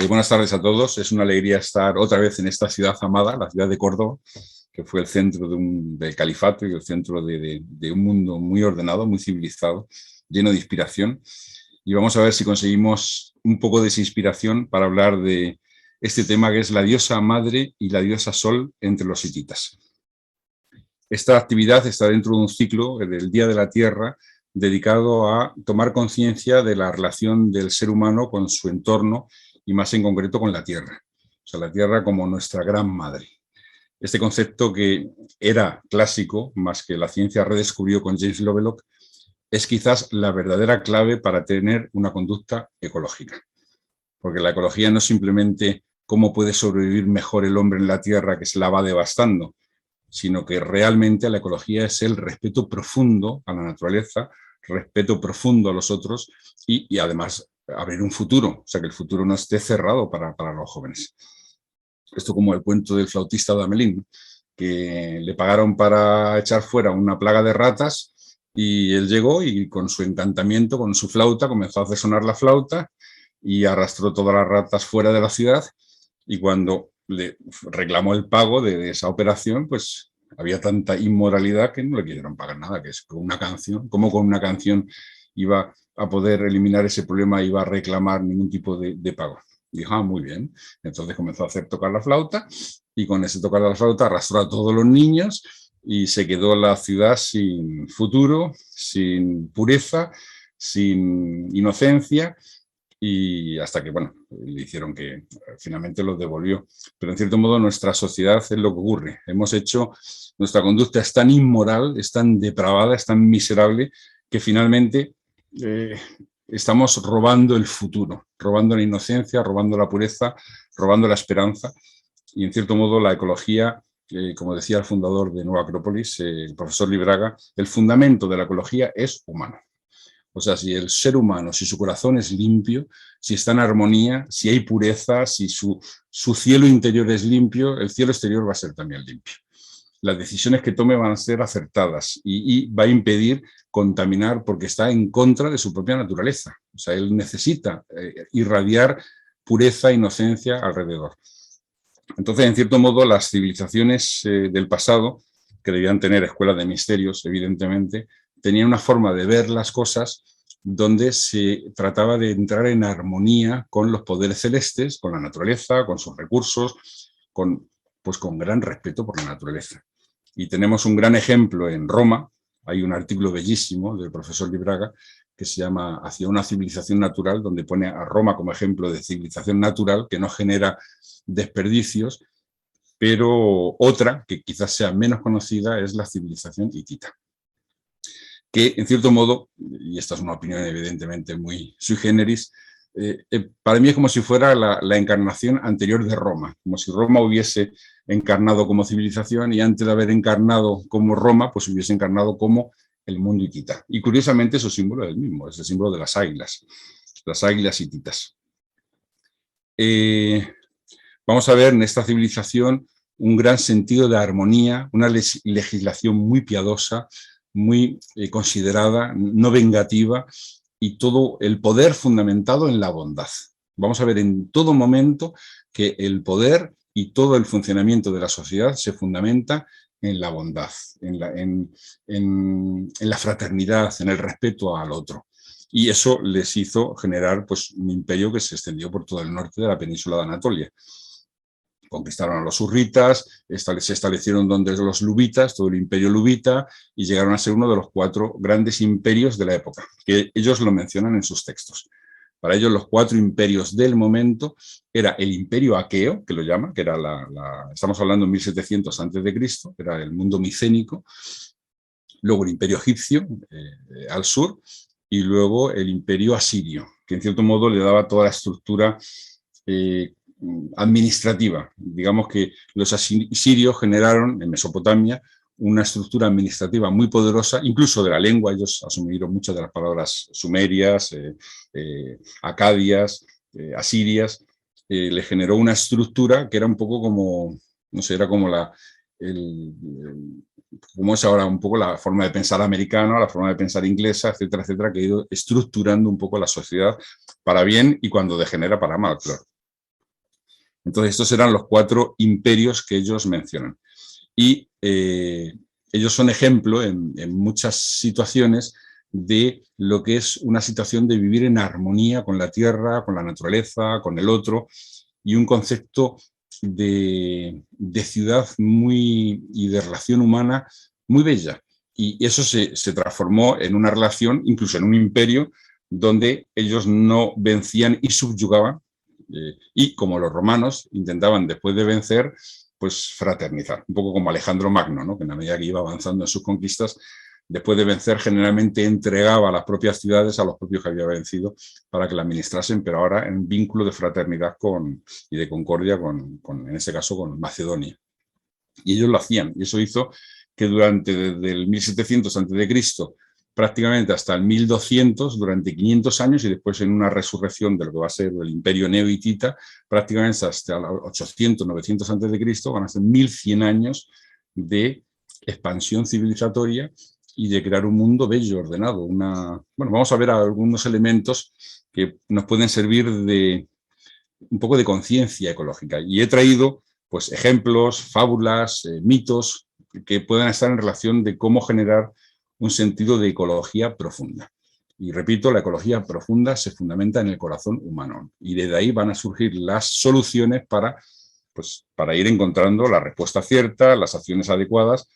Buenas tardes a todos. Es una alegría estar otra vez en esta ciudad amada, la ciudad de Córdoba, que fue el centro del califato y el centro de un mundo muy ordenado, muy civilizado, lleno de inspiración. Y vamos a ver si conseguimos un poco de esa inspiración para hablar de este tema que es la diosa madre y la diosa sol entre los hititas. Esta actividad está dentro de un ciclo del Día de la Tierra dedicado a tomar conciencia de la relación del ser humano con su entorno y más en concreto con la Tierra. O sea, la Tierra como nuestra gran madre. Este concepto que era clásico, más que la ciencia redescubrió con James Lovelock, es quizás la verdadera clave para tener una conducta ecológica. Porque la ecología no es simplemente cómo puede sobrevivir mejor el hombre en la Tierra que se la va devastando, sino que realmente la ecología es el respeto profundo a la naturaleza, respeto profundo a los otros y además abrir un futuro, o sea, que el futuro no esté cerrado para los jóvenes. Esto como el cuento del flautista de Amelín, que le pagaron para echar fuera una plaga de ratas y él llegó y con su encantamiento, con su flauta, comenzó a hacer sonar la flauta y arrastró todas las ratas fuera de la ciudad y cuando le reclamó el pago de esa operación, pues había tanta inmoralidad que no le quisieron pagar nada, que es con una canción, como con una canción iba a poder eliminar ese problema, iba a reclamar ningún tipo de pago. Y dijo, muy bien. Entonces comenzó a hacer tocar la flauta y con ese tocar la flauta arrastró a todos los niños y se quedó la ciudad sin futuro, sin pureza, sin inocencia y hasta que, bueno, le hicieron que finalmente los devolvió. Pero en cierto modo nuestra sociedad es lo que ocurre. Hemos hecho, nuestra conducta es tan inmoral, es tan depravada, es tan miserable que finalmente estamos robando el futuro, robando la inocencia, robando la pureza, robando la esperanza y en cierto modo la ecología, como decía el fundador de Nueva Acrópolis, el profesor Libraga, el fundamento de la ecología es humano. O sea, si el ser humano, si su corazón es limpio, si está en armonía, si hay pureza, si su cielo interior es limpio, el cielo exterior va a ser también limpio. Las decisiones que tome van a ser acertadas y va a impedir contaminar porque está en contra de su propia naturaleza. O sea, él necesita irradiar pureza, inocencia alrededor. Entonces, en cierto modo, las civilizaciones del pasado, que debían tener escuelas de misterios, evidentemente, tenían una forma de ver las cosas donde se trataba de entrar en armonía con los poderes celestes, con la naturaleza, con sus recursos, con gran respeto por la naturaleza. Y tenemos un gran ejemplo en Roma, hay un artículo bellísimo del profesor Libraga que se llama Hacia una civilización natural, donde pone a Roma como ejemplo de civilización natural que no genera desperdicios, pero otra que quizás sea menos conocida es la civilización hitita, que en cierto modo, y esta es una opinión evidentemente muy sui generis, para mí es como si fuera la encarnación anterior de Roma, como si Roma hubiese encarnado como civilización y antes de haber encarnado como Roma, pues hubiese encarnado como el mundo hitita. Y curiosamente su símbolo es el mismo, es el símbolo de las águilas hititas. Vamos a ver en esta civilización un gran sentido de armonía, una legislación muy piadosa, muy considerada, no vengativa, y todo el poder fundamentado en la bondad. Vamos a ver en todo momento que el poder y todo el funcionamiento de la sociedad se fundamenta en la bondad, en la fraternidad, en el respeto al otro. Y eso les hizo generar pues, un imperio que se extendió por todo el norte de la península de Anatolia. Conquistaron a los hurritas, se establecieron donde los luvitas, todo el imperio luvita, y llegaron a ser uno de los 4 grandes imperios de la época, que ellos lo mencionan en sus textos. Para ellos los 4 imperios del momento era el imperio aqueo, que lo llama, que era estamos hablando en 1700 a.C., era el mundo micénico, luego el imperio egipcio al sur, y luego el imperio asirio, que en cierto modo le daba toda la estructura administrativa. Digamos que los asirios generaron en Mesopotamia una estructura administrativa muy poderosa, incluso de la lengua, ellos asumieron muchas de las palabras sumerias, acadias, asirias, le generó una estructura que era un poco como, no sé, era como como es ahora un poco la forma de pensar americana, la forma de pensar inglesa, etcétera, etcétera, que ha ido estructurando un poco la sociedad para bien y cuando degenera para mal, claro. Entonces, estos eran los 4 imperios que ellos mencionan. Y ellos son ejemplo en muchas situaciones de lo que es una situación de vivir en armonía con la tierra, con la naturaleza, con el otro, y un concepto de ciudad y de relación humana muy bella. Y eso se transformó en una relación, incluso en un imperio, donde ellos no vencían y subyugaban, y como los romanos intentaban después de vencer, pues fraternizar, un poco como Alejandro Magno, ¿no? Que en la medida que iba avanzando en sus conquistas, después de vencer generalmente entregaba las propias ciudades a los propios que había vencido para que la administrasen, pero ahora en vínculo de fraternidad y de concordia en este caso, con Macedonia. Y ellos lo hacían, y eso hizo que desde el 1700 a.C. prácticamente hasta el 1200, durante 500 años, y después en una resurrección de lo que va a ser el imperio neohitita, prácticamente hasta 800, 900 a.C., van a ser 1100 años de expansión civilizatoria y de crear un mundo bello, ordenado. Bueno, vamos a ver algunos elementos que nos pueden servir de un poco de conciencia ecológica. Y he traído pues, ejemplos, fábulas, mitos que puedan estar en relación de cómo generar un sentido de ecología profunda. Y repito, la ecología profunda se fundamenta en el corazón humano. Y desde ahí van a surgir las soluciones para ir encontrando la respuesta cierta, las acciones adecuadas,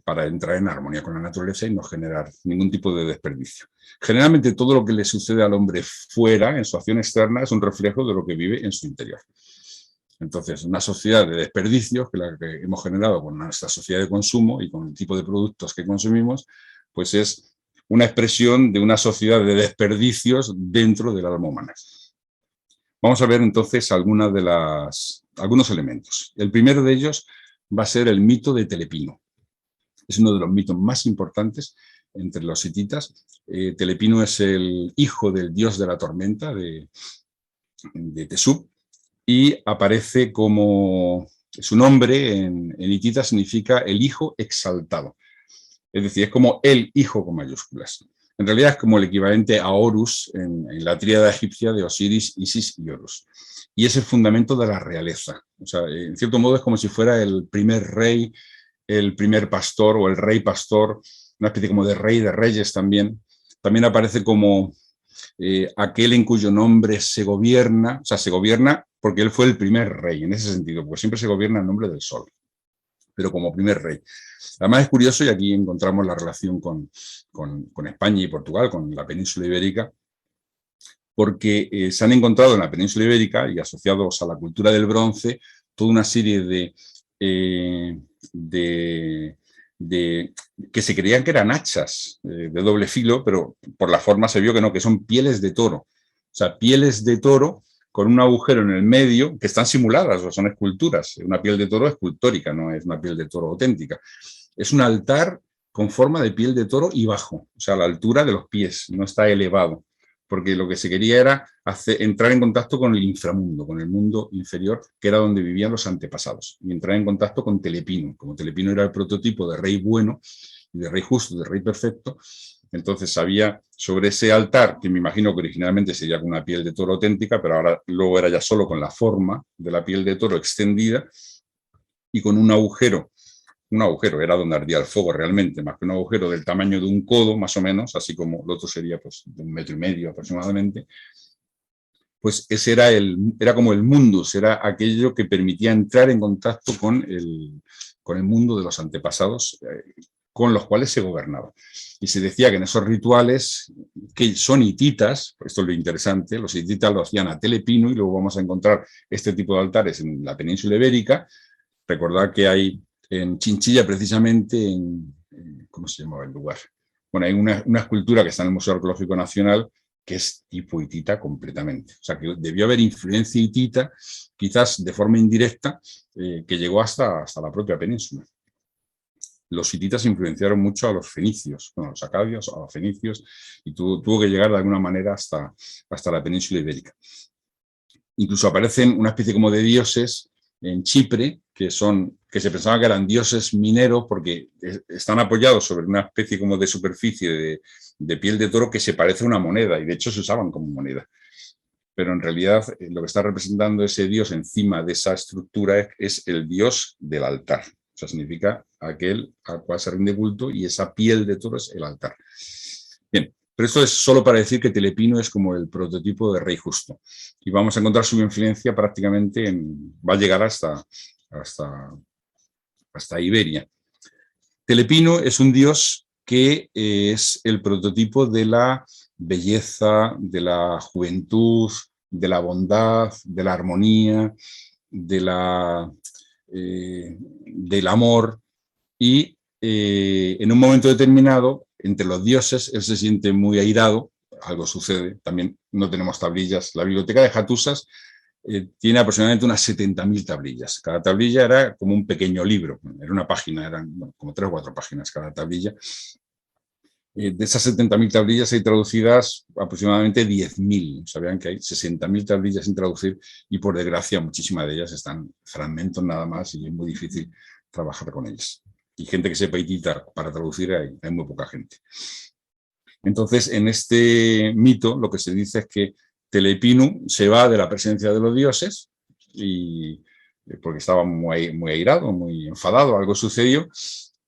para entrar en armonía con la naturaleza y no generar ningún tipo de desperdicio. Generalmente todo lo que le sucede al hombre fuera, en su acción externa, es un reflejo de lo que vive en su interior. Entonces, una sociedad de desperdicios, que la que hemos generado con nuestra sociedad de consumo y con el tipo de productos que consumimos, pues es una expresión de una sociedad de desperdicios dentro del alma humana. Vamos a ver entonces algunos elementos. El primero de ellos va a ser el mito de Telepino. Es uno de los mitos más importantes entre los hititas. Telepino es el hijo del dios de la tormenta, de Tesub, y aparece como su nombre en hitita significa el hijo exaltado. Es decir, es como el hijo con mayúsculas. En realidad es como el equivalente a Horus en la tríada egipcia de Osiris, Isis y Horus. Y es el fundamento de la realeza. O sea, en cierto modo es como si fuera el primer rey, el primer pastor o el rey pastor, una especie como de rey de reyes también. También aparece como aquel en cuyo nombre se gobierna, o sea, se gobierna porque él fue el primer rey, en ese sentido, porque siempre se gobierna en nombre del sol, pero como primer rey. Además es curioso, y aquí encontramos la relación con España y Portugal, con la península ibérica, porque se han encontrado en la península ibérica y asociados a la cultura del bronce toda una serie que se creían que eran hachas de doble filo, pero por la forma se vio que no, que son pieles de toro. O sea, pieles de toro con un agujero en el medio que están simuladas, o son esculturas. Una piel de toro escultórica, no es una piel de toro auténtica. Es un altar con forma de piel de toro y bajo, o sea, a la altura de los pies, no está elevado, porque lo que se quería era entrar en contacto con el inframundo, con el mundo inferior, que era donde vivían los antepasados, y entrar en contacto con Telepino. Como Telepino era el prototipo de rey bueno, de rey justo, de rey perfecto, entonces había sobre ese altar, que me imagino que originalmente sería con una piel de toro auténtica, pero ahora luego era ya solo con la forma de la piel de toro extendida y con un agujero, era donde ardía el fuego realmente, más que un agujero del tamaño de un codo, más o menos, así como el otro sería pues, de 1,5 metros aproximadamente, pues ese era como el mundus, era aquello que permitía entrar en contacto con el mundo de los antepasados, con los cuales se gobernaba. Y se decía que en esos rituales, que son hititas, esto es lo interesante, los hititas lo hacían a Telepino, y luego vamos a encontrar este tipo de altares en la península ibérica. Recordad que hay en Chinchilla, precisamente, ¿cómo se llamaba el lugar? Bueno, hay una escultura que está en el Museo Arqueológico Nacional que es tipo hitita completamente. O sea, que debió haber influencia hitita, quizás de forma indirecta, que llegó hasta la propia península. Los hititas influenciaron mucho a los fenicios, bueno, a los acadios, a los fenicios, y tuvo que llegar de alguna manera hasta la península ibérica. Incluso aparecen una especie como de dioses en Chipre, que se pensaba que eran dioses mineros porque están apoyados sobre una especie como de superficie de piel de toro que se parece a una moneda, y de hecho se usaban como moneda. pero en realidad lo que está representando ese dios encima de esa estructura es el dios del altar. O sea, significa aquel al cual se rinde culto, y esa piel de toro es el altar. Bien, pero esto es solo para decir que Telepino es como el prototipo de rey justo. Y vamos a encontrar su influencia prácticamente, va a llegar hasta Iberia. Telepino es un dios que es el prototipo de la belleza, de la juventud, de la bondad, de la armonía, del amor, y en un momento determinado, entre los dioses, él se siente muy airado, algo sucede, también no tenemos tablillas. La biblioteca de Hattusas tiene aproximadamente unas 70.000 tablillas. Cada tablilla era como un pequeño libro, era una página, eran como 3 o 4 páginas cada tablilla. De esas 70.000 tablillas hay traducidas aproximadamente 10.000. Sabían que hay 60.000 tablillas sin traducir, y por desgracia muchísimas de ellas están fragmentos nada más, y es muy difícil trabajar con ellas. Y gente que sepa hitita para traducir hay muy poca gente. Entonces, en este mito lo que se dice es que Telepinu se va de la presencia de los dioses, porque estaba muy airado, muy enfadado, algo sucedió.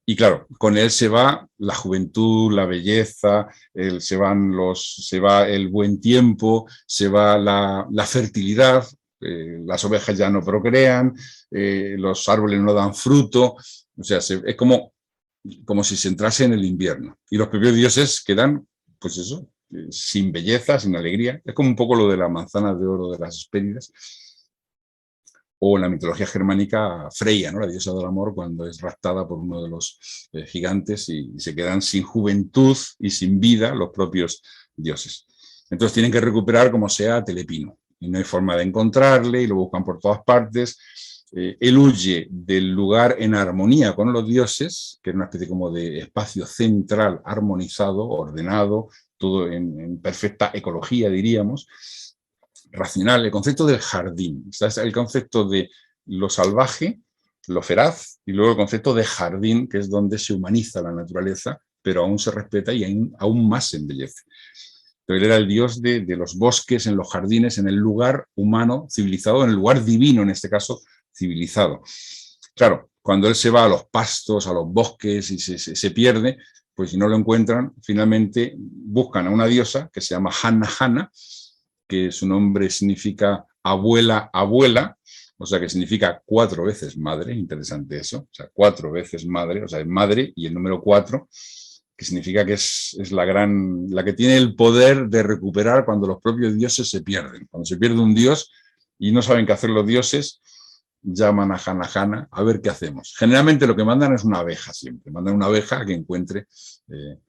Y claro, con él se va la juventud, la belleza, se va el buen tiempo, se va la fertilidad, las ovejas ya no procrean, los árboles no dan fruto. O sea, es como si se entrase en el invierno. Y los propios dioses quedan, pues eso, sin belleza, sin alegría. Es como un poco lo de las manzanas de oro de las Hespérides. O en la mitología germánica, Freya, ¿no?, la diosa del amor, cuando es raptada por uno de los gigantes, y se quedan sin juventud y sin vida los propios dioses. Entonces tienen que recuperar como sea a Telepino, y no hay forma de encontrarle, y lo buscan por todas partes. Él huye del lugar en armonía con los dioses, que era una especie como de espacio central armonizado, ordenado, todo en perfecta ecología, diríamos, racional, el concepto del jardín. Está el concepto de lo salvaje, lo feraz, y luego el concepto de jardín, que es donde se humaniza la naturaleza, pero aún se respeta y aún más se embellece. Pero él era el dios de los bosques, en los jardines, en el lugar humano civilizado, en el lugar divino, en este caso, civilizado. Claro, cuando él se va a los pastos, a los bosques, y se pierde, pues si no lo encuentran, finalmente buscan a una diosa que se llama Hanna Hanna, que su nombre significa abuela, abuela, o sea que significa 4 veces madre. Interesante eso, o sea, 4 veces madre, o sea, es madre y el número 4, que significa que es la que tiene el poder de recuperar cuando los propios dioses se pierden. Cuando se pierde un dios y no saben qué hacer los dioses, llaman a Hanna Hanna a ver qué hacemos. Generalmente lo que mandan es una abeja, siempre mandan una abeja a que encuentre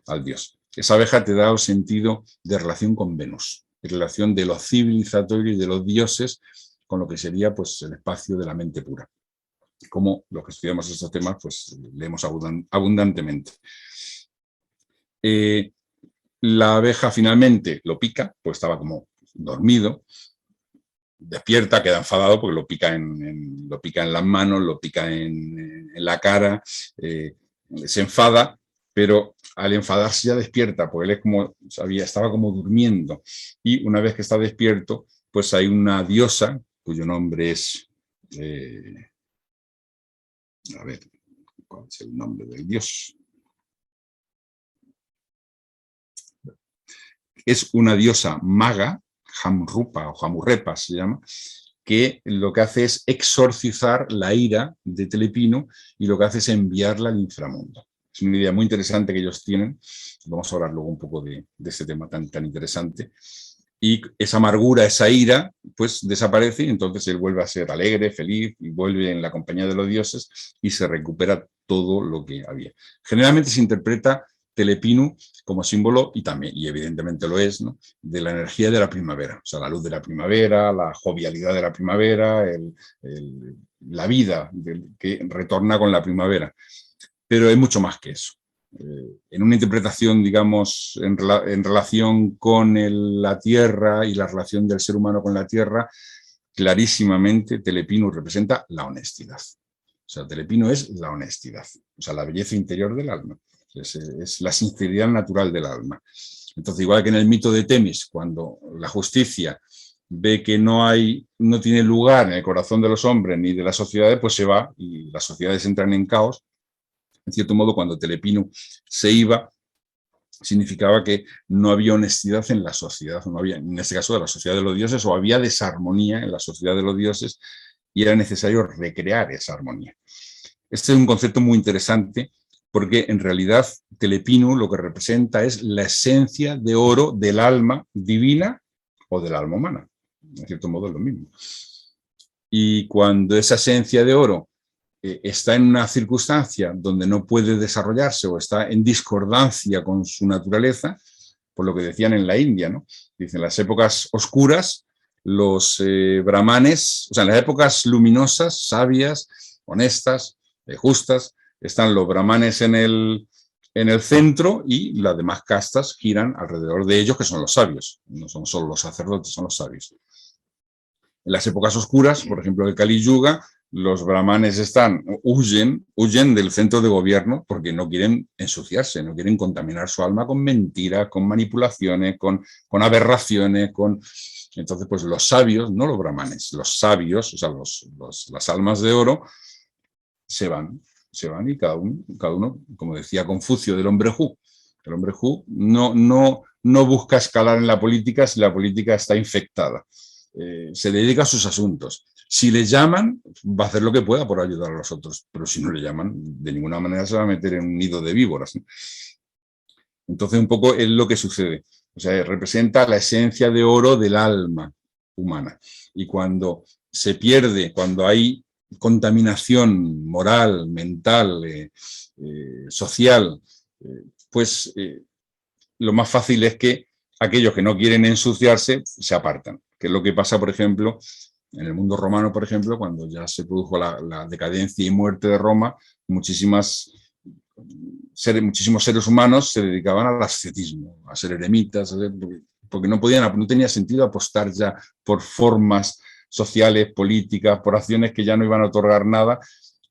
al dios. Esa abeja te da el sentido de relación con Venus, en relación de lo civilizatorio y de los dioses con lo que sería, pues, el espacio de la mente pura. Como los que estudiamos estos temas, pues leemos abundantemente. La abeja finalmente lo pica, pues estaba como dormido, despierta, queda enfadado porque lo pica en las manos, lo pica en la cara, se enfada, pero al enfadarse ya despierta, porque él es como, estaba como durmiendo, y una vez que está despierto, pues hay una diosa cuyo nombre es, a ver, ¿cuál es el nombre del dios? Es una diosa maga, Jamrupa o Jamurrepa se llama, que lo que hace es exorcizar la ira de Telepino, y lo que hace es enviarla al inframundo. Es una idea muy interesante que ellos tienen. Vamos a hablar luego un poco de este tema tan interesante. Y esa amargura, esa ira, pues desaparece, y entonces él vuelve a ser alegre, feliz, y vuelve en la compañía de los dioses, y se recupera todo lo que había. Generalmente se interpreta Telepinu como símbolo, y evidentemente lo es, ¿no?, de la energía de la primavera, o sea, la luz de la primavera, la jovialidad de la primavera, la vida que retorna con la primavera. Pero es mucho más que eso. En una interpretación, digamos, en relación con la Tierra y la relación del ser humano con la Tierra, clarísimamente Telepinu representa la honestidad. O sea, Telepinu es la honestidad, o sea, la belleza interior del alma. Es la sinceridad natural del alma. Entonces, igual que en el mito de Temis, cuando la justicia ve que no tiene lugar en el corazón de los hombres ni de las sociedades, pues se va y las sociedades entran en caos. En cierto modo, cuando Telepinu se iba, significaba que no había honestidad en la sociedad, no había, en este caso de la sociedad de los dioses, o había desarmonía en la sociedad de los dioses y era necesario recrear esa armonía. Este es un concepto muy interesante porque en realidad Telepinu lo que representa es la esencia de oro del alma divina o del alma humana. En cierto modo es lo mismo. Y cuando esa esencia de oro está en una circunstancia donde no puede desarrollarse o está en discordancia con su naturaleza, por lo que decían en la India, ¿no? Dicen, las épocas oscuras, los brahmanes, o sea, en las épocas luminosas, sabias, honestas, justas, están los brahmanes en el centro y las demás castas giran alrededor de ellos, que son los sabios. No son solo los sacerdotes, son los sabios. En las épocas oscuras, por ejemplo, el Kali Yuga, los brahmanes huyen del centro de gobierno porque no quieren ensuciarse, no quieren contaminar su alma con mentiras, con manipulaciones, con aberraciones, Entonces, pues los sabios, no los brahmanes, los sabios, o sea, las almas de oro, se van y cada uno, como decía Confucio del hombre Hu, el hombre Hu no busca escalar en la política si la política está infectada. Se dedica a sus asuntos. Si le llaman, va a hacer lo que pueda por ayudar a los otros, pero si no le llaman, de ninguna manera se va a meter en un nido de víboras, ¿no? Entonces, un poco es lo que sucede. O sea, representa la esencia de oro del alma humana. Y cuando se pierde, cuando hay contaminación moral, mental, social, pues lo más fácil es que aquellos que no quieren ensuciarse se apartan, que es lo que pasa, por ejemplo, en el mundo romano, por ejemplo, cuando ya se produjo la decadencia y muerte de Roma, muchísimos seres humanos se dedicaban al ascetismo, a ser eremitas, porque no tenía sentido apostar ya por formas sociales, políticas, por acciones que ya no iban a otorgar nada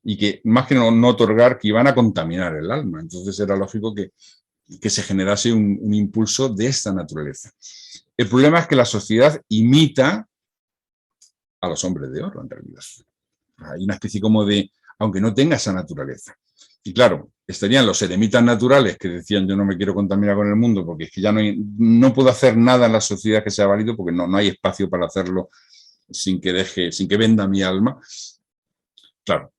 y que, más que no otorgar, que iban a contaminar el alma. Entonces era lógico que se generase un impulso de esta naturaleza. El problema es que la sociedad imita a los hombres de oro, en realidad. Hay una especie como de, aunque no tenga esa naturaleza. Y claro, estarían los eremitas naturales que decían yo no me quiero contaminar con el mundo porque es que ya no puedo hacer nada en la sociedad que sea válido porque no hay espacio para hacerlo sin que venda mi alma. Claro,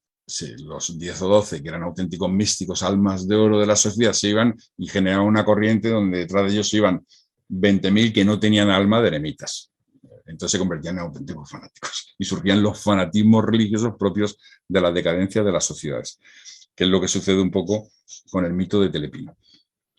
los 10 o 12 que eran auténticos místicos, almas de oro de la sociedad, se iban y generaban una corriente donde detrás de ellos se iban 20.000 que no tenían alma de eremitas. Entonces se convertían en auténticos fanáticos y surgían los fanatismos religiosos propios de la decadencia de las sociedades, que es lo que sucede un poco con el mito de Telepinu.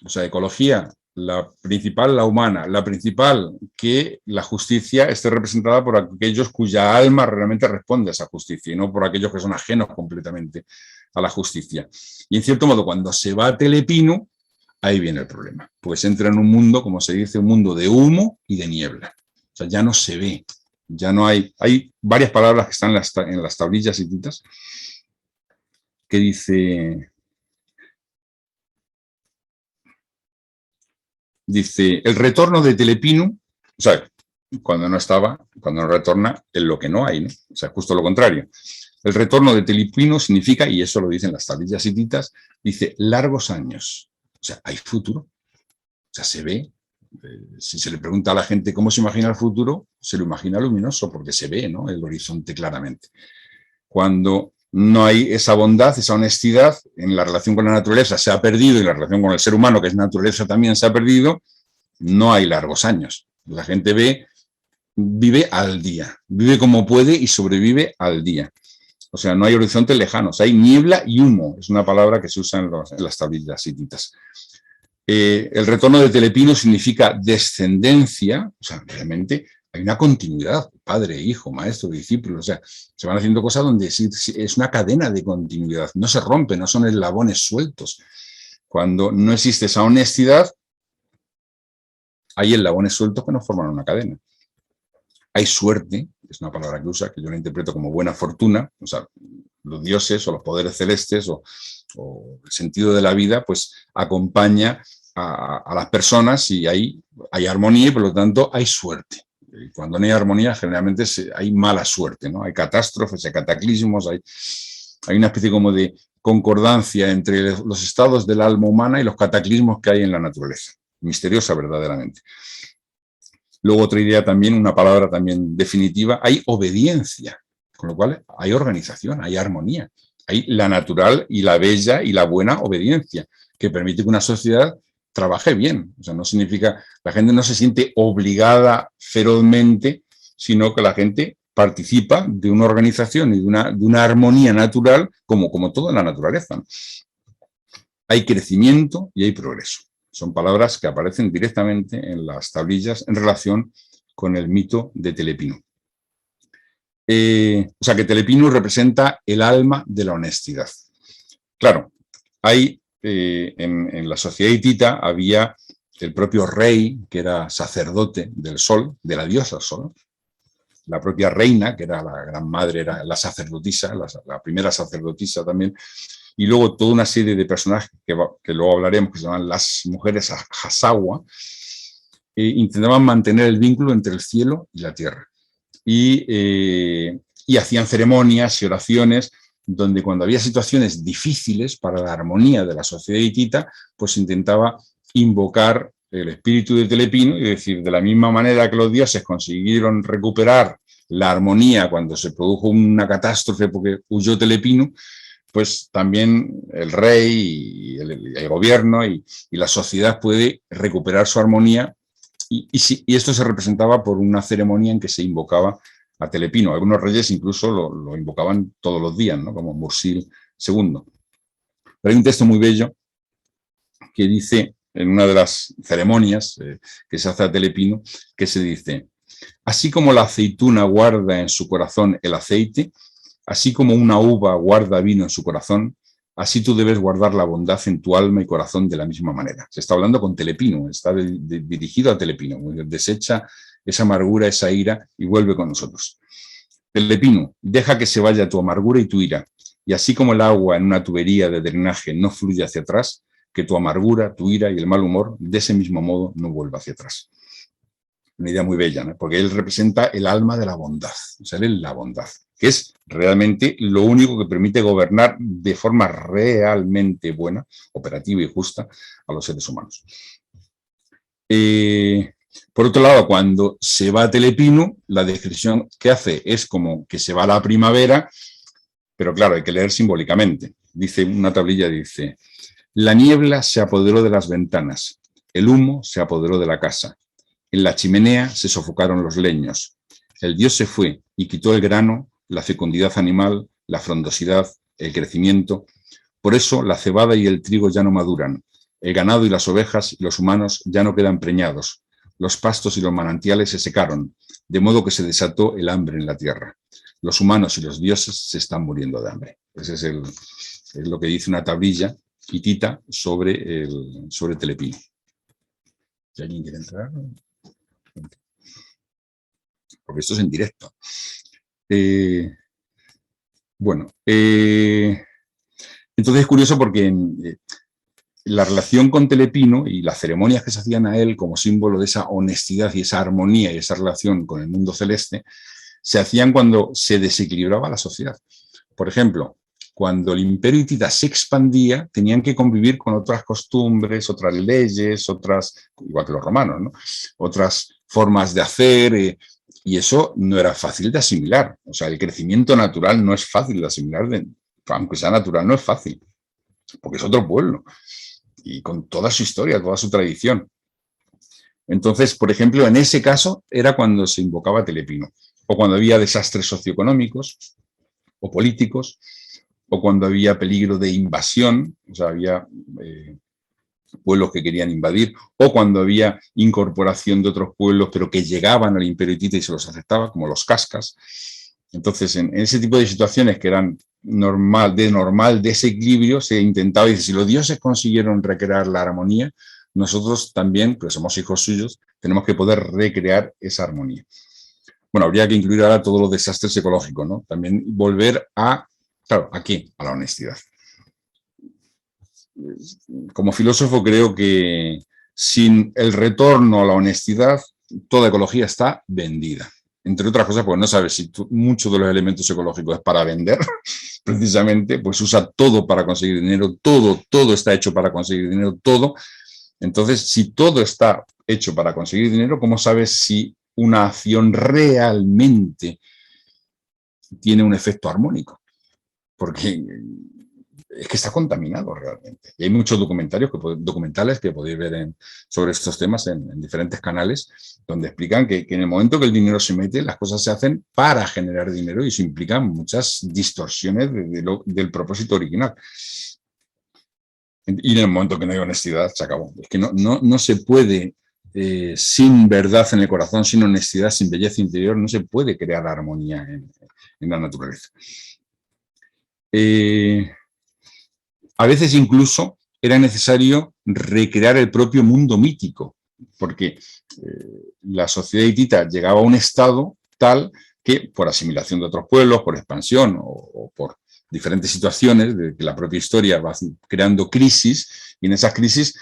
O sea, ecología, la principal, la humana, la principal, que la justicia esté representada por aquellos cuya alma realmente responde a esa justicia y no por aquellos que son ajenos completamente a la justicia. Y en cierto modo, cuando se va a Telepinu, ahí viene el problema, pues entra en un mundo, como se dice, un mundo de humo y de niebla. O sea, ya no se ve, ya no hay varias palabras que están en las tablillas y tintas que dice el retorno de Telepinu, o sea, cuando no retorna, es lo que no hay, ¿no? O sea, justo lo contrario. El retorno de Telepinu significa, y eso lo dicen las tablillas y tintas, dice largos años. O sea, hay futuro. O sea, se ve. Si se le pregunta a la gente cómo se imagina el futuro, se lo imagina luminoso porque se ve, ¿no?, el horizonte claramente. Cuando no hay esa bondad, esa honestidad en la relación con la naturaleza se ha perdido y la relación con el ser humano, que es naturaleza, también se ha perdido, no hay largos años. La gente vive al día, vive como puede y sobrevive al día. O sea, no hay horizontes lejanos, hay niebla y humo, es una palabra que se usa en las tablillas y tintas. El retorno de Telepinu significa descendencia, o sea, realmente hay una continuidad, padre, hijo, maestro, discípulo, o sea, se van haciendo cosas donde es una cadena de continuidad, no se rompe, no son eslabones sueltos. Cuando no existe esa honestidad, hay eslabones sueltos que no forman una cadena. Hay suerte, es una palabra que usa, que yo la interpreto como buena fortuna, o sea, los dioses o los poderes celestes o el sentido de la vida, pues acompaña a las personas y hay armonía y por lo tanto hay suerte. Cuando no hay armonía, generalmente hay mala suerte, ¿no? Hay catástrofes, hay cataclismos, hay una especie como de concordancia entre los estados del alma humana y los cataclismos que hay en la naturaleza. Misteriosa verdaderamente. Luego otra idea también, una palabra también definitiva, hay obediencia, con lo cual hay organización, hay armonía. Hay la natural y la bella y la buena obediencia, que permite que una sociedad trabaje bien. O sea, no significa, la gente no se siente obligada ferozmente, sino que la gente participa de una organización y de una armonía natural, como todo en la naturaleza. Hay crecimiento y hay progreso. Son palabras que aparecen directamente en las tablillas en relación con el mito de Telepinu. O sea, que Telepinu representa el alma de la honestidad. Claro, hay en la sociedad hitita había el propio rey, que era sacerdote del sol, de la diosa sol, la propia reina, que era la gran madre, era la sacerdotisa, la primera sacerdotisa también, y luego toda una serie de personajes que luego hablaremos, que se llaman las mujeres Hasawa, intentaban mantener el vínculo entre el cielo y la tierra. Y hacían ceremonias y oraciones donde cuando había situaciones difíciles para la armonía de la sociedad hitita, pues intentaba invocar el espíritu de Telepinu y decir, de la misma manera que los dioses consiguieron recuperar la armonía cuando se produjo una catástrofe porque huyó Telepinu, pues también el rey y el gobierno y la sociedad puede recuperar su armonía y esto se representaba por una ceremonia en que se invocaba a Telepinu. Algunos reyes incluso lo invocaban todos los días, ¿no? Como Mursil II. Pero hay un texto muy bello que dice, en una de las ceremonias que se hace a Telepinu, que se dice, así como la aceituna guarda en su corazón el aceite, así como una uva guarda vino en su corazón, así tú debes guardar la bondad en tu alma y corazón de la misma manera. Se está hablando con Telepinu, está dirigido a Telepinu, desecha esa amargura, esa ira y vuelve con nosotros. Telepinu, deja que se vaya tu amargura y tu ira, y así como el agua en una tubería de drenaje no fluye hacia atrás, que tu amargura, tu ira y el mal humor de ese mismo modo no vuelva hacia atrás. Una idea muy bella, ¿no? Porque él representa el alma de la bondad, o sea, él es la bondad, que es realmente lo único que permite gobernar de forma realmente buena, operativa y justa a los seres humanos. Por otro lado, cuando se va a Telepinu, la descripción que hace es como que se va a la primavera, pero claro, hay que leer simbólicamente. Dice una tablilla, dice, la niebla se apoderó de las ventanas, el humo se apoderó de la casa, en la chimenea se sofocaron los leños, el dios se fue y quitó el grano, la fecundidad animal, la frondosidad, el crecimiento. Por eso la cebada y el trigo ya no maduran, el ganado y las ovejas y los humanos ya no quedan preñados, los pastos y los manantiales se secaron, de modo que se desató el hambre en la tierra. Los humanos y los dioses se están muriendo de hambre. Ese es lo que dice una tablilla hitita sobre Telepinu. Si alguien quiere entrar, porque esto es en directo. Entonces es curioso porque la relación con Telepinu y las ceremonias que se hacían a él como símbolo de esa honestidad y esa armonía y esa relación con el mundo celeste, se hacían cuando se desequilibraba la sociedad. Por ejemplo, cuando el imperio hitita se expandía, tenían que convivir con otras costumbres, otras leyes, igual que los romanos, ¿no? Otras formas de hacer, y eso no era fácil de asimilar. O sea, el crecimiento natural no es fácil de asimilar, aunque sea natural, no es fácil, porque es otro pueblo, y con toda su historia, toda su tradición. Entonces, por ejemplo, en ese caso era cuando se invocaba Telepinu, o cuando había desastres socioeconómicos o políticos, o cuando había peligro de invasión, o sea, había pueblos que querían invadir, o cuando había incorporación de otros pueblos, pero que llegaban al imperio hitita y se los aceptaba, como los cascas. Entonces, en ese tipo de situaciones que eran de normal desequilibrio, se intentaba decir, si los dioses consiguieron recrear la armonía, nosotros también, pues somos hijos suyos, tenemos que poder recrear esa armonía. Bueno, habría que incluir ahora todos los desastres ecológicos, ¿no? También volver claro, ¿a qué? A la honestidad. Como filósofo creo que sin el retorno a la honestidad toda ecología está vendida. Entre otras cosas, porque no sabes si muchos de los elementos ecológicos es para vender, precisamente, pues usa todo para conseguir dinero, todo está hecho para conseguir dinero, todo. Entonces, si todo está hecho para conseguir dinero, ¿cómo sabes si una acción realmente tiene un efecto armónico? Porque es que está contaminado realmente. Y hay muchos documentales que podéis ver sobre estos temas en diferentes canales, donde explican que en el momento que el dinero se mete, las cosas se hacen para generar dinero y eso implica muchas distorsiones del propósito original. Y en el momento que no hay honestidad, se acabó. Es que no se puede, sin verdad en el corazón, sin honestidad, sin belleza interior, no se puede crear armonía en la naturaleza. A veces incluso era necesario recrear el propio mundo mítico, porque la sociedad hitita llegaba a un estado tal que, por asimilación de otros pueblos, por expansión o por diferentes situaciones de que la propia historia va creando crisis, y en esas crisis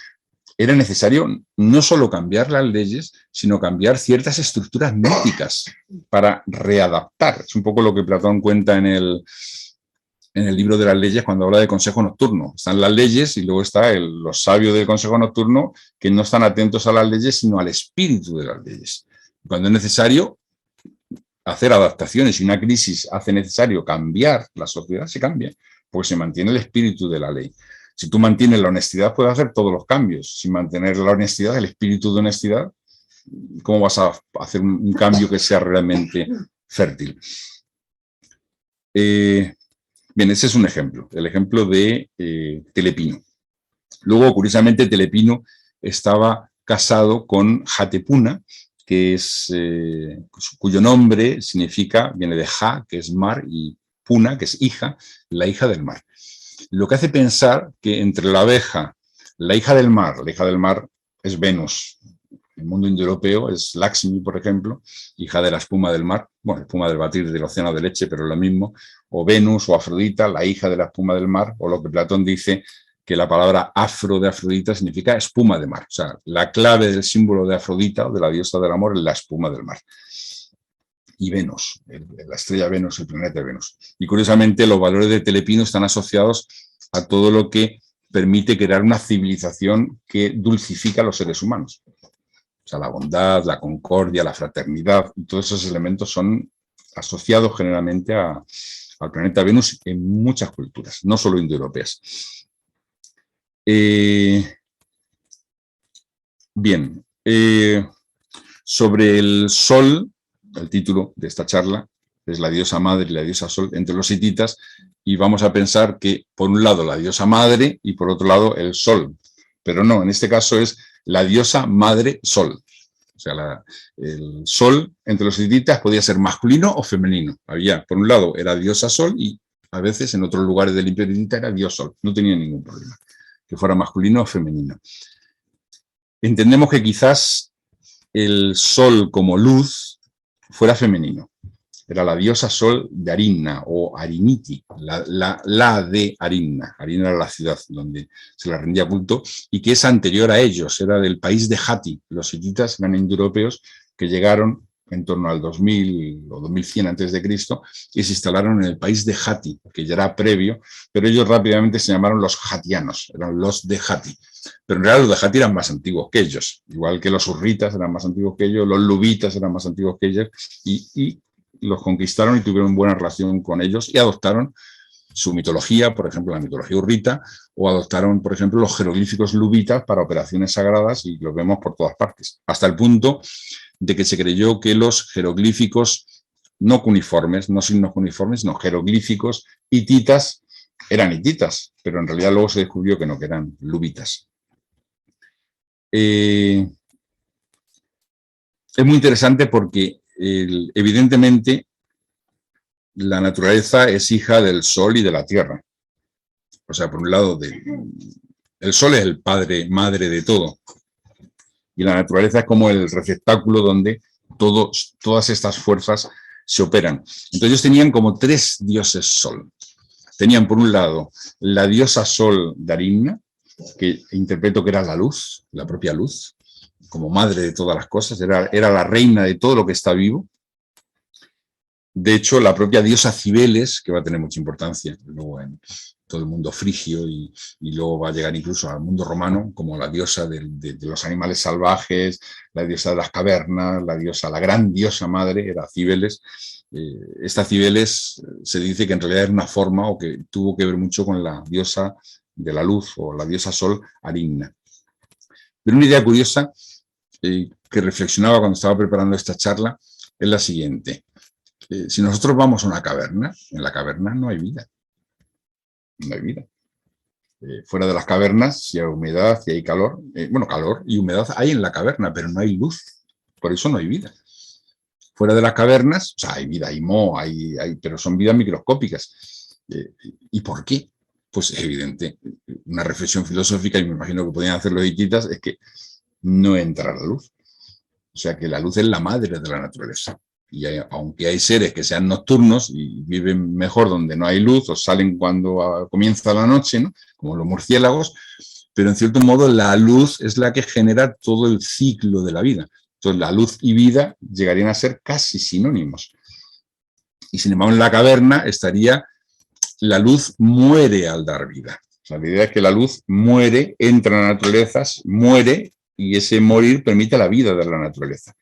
era necesario no solo cambiar las leyes, sino cambiar ciertas estructuras míticas para readaptar. Es un poco lo que Platón cuenta en el libro de las leyes cuando habla de consejo nocturno. Están las leyes y luego está los sabios del consejo nocturno que no están atentos a las leyes, sino al espíritu de las leyes. Cuando es necesario hacer adaptaciones y una crisis hace necesario cambiar la sociedad, se cambia, porque se mantiene el espíritu de la ley. Si tú mantienes la honestidad, puedes hacer todos los cambios. Sin mantener la honestidad, el espíritu de honestidad, ¿cómo vas a hacer un cambio que sea realmente fértil? Bien, ese es un ejemplo, el ejemplo de Telepino. Luego, curiosamente, Telepino estaba casado con Jatepuna, que es, cuyo nombre significa, viene de Ja, que es mar, y Puna, que es hija, la hija del mar. Lo que hace pensar que entre la abeja, la hija del mar es Venus, el mundo indoeuropeo es Lakshmi, por ejemplo, hija de la espuma del mar, bueno, espuma del batir del océano de leche, pero lo mismo, o Venus o Afrodita, la hija de la espuma del mar, o lo que Platón dice que la palabra afro de Afrodita significa espuma de mar. O sea, la clave del símbolo de Afrodita o de la diosa del amor es la espuma del mar. Y Venus, la estrella Venus, el planeta Venus. Y curiosamente los valores de Telepino están asociados a todo lo que permite crear una civilización que dulcifica a los seres humanos. O sea, la bondad, la concordia, la fraternidad, y todos esos elementos son asociados generalmente al planeta Venus en muchas culturas, no solo indoeuropeas. Bien, sobre el Sol, el título de esta charla es la diosa madre y la diosa Sol entre los hititas, y vamos a pensar que por un lado la diosa madre y por otro lado el Sol, pero no, en este caso es la diosa madre Sol. O sea, el Sol entre los hititas podía ser masculino o femenino. Había, por un lado, era diosa Sol y a veces en otros lugares del imperio hitita era dios Sol. No tenía ningún problema que fuera masculino o femenino. Entendemos que quizás el Sol como luz fuera femenino. Era la diosa Sol de Arinna o Ariniti, la de Arinna. Arinna era la ciudad donde se le rendía culto y que es anterior a ellos, era del país de Hatti. Los hititas eran indoeuropeos que llegaron en torno al 2000 o 2100 a.C. y se instalaron en el país de Hatti, que ya era previo, pero ellos rápidamente se llamaron los hatianos, eran los de Hatti. Pero en realidad los de Hatti eran más antiguos que ellos, igual que los hurritas eran más antiguos que ellos, los lubitas eran más antiguos que ellos, y los conquistaron y tuvieron buena relación con ellos y adoptaron su mitología, por ejemplo, la mitología hurrita, o adoptaron, por ejemplo, los jeroglíficos lubitas para operaciones sagradas y los vemos por todas partes, hasta el punto de que se creyó que los jeroglíficos no cuneiformes, no signos cuneiformes, sino jeroglíficos hititas eran hititas, pero en realidad luego se descubrió que no, que eran lubitas. Es muy interesante porque evidentemente la naturaleza es hija del sol y de la tierra. O sea, por un lado, el sol es el padre, madre de todo. Y la naturaleza es como el receptáculo donde todas estas fuerzas se operan. Entonces ellos tenían como tres dioses sol. Tenían por un lado la diosa Sol de Arinna, que interpreto que era la luz, la propia luz. como madre de todas las cosas, era la reina de todo lo que está vivo. De hecho, la propia diosa Cibeles, que va a tener mucha importancia luego en todo el mundo frigio y luego va a llegar incluso al mundo romano, como la diosa de los animales salvajes, la diosa de las cavernas, la gran diosa madre, era Cibeles. Esta Cibeles se dice que en realidad era una forma o que tuvo que ver mucho con la diosa de la luz o la diosa sol Arinna. Pero una idea curiosa que reflexionaba cuando estaba preparando esta charla es la siguiente. Si nosotros vamos a una caverna, en la caverna no hay vida. No hay vida. Fuera de las cavernas, si hay humedad, si hay calor, bueno, calor y humedad hay en la caverna, pero no hay luz. Por eso no hay vida. Fuera de las cavernas, o sea, hay vida, hay moho, pero son vidas microscópicas. ¿Y por qué? Pues es evidente. Una reflexión filosófica, y me imagino que podían hacer los hititas, es que no entra la luz. O sea, que la luz es la madre de la naturaleza. Y aunque hay seres que sean nocturnos y viven mejor donde no hay luz o salen cuando comienza la noche, ¿no? Como los murciélagos, pero en cierto modo la luz es la que genera todo el ciclo de la vida. Entonces la luz y vida llegarían a ser casi sinónimos. Y sin embargo en la caverna estaría la luz muere al dar vida. O sea, la idea es que la luz muere, entra en la naturaleza, muere y ese morir permite la vida de la naturaleza.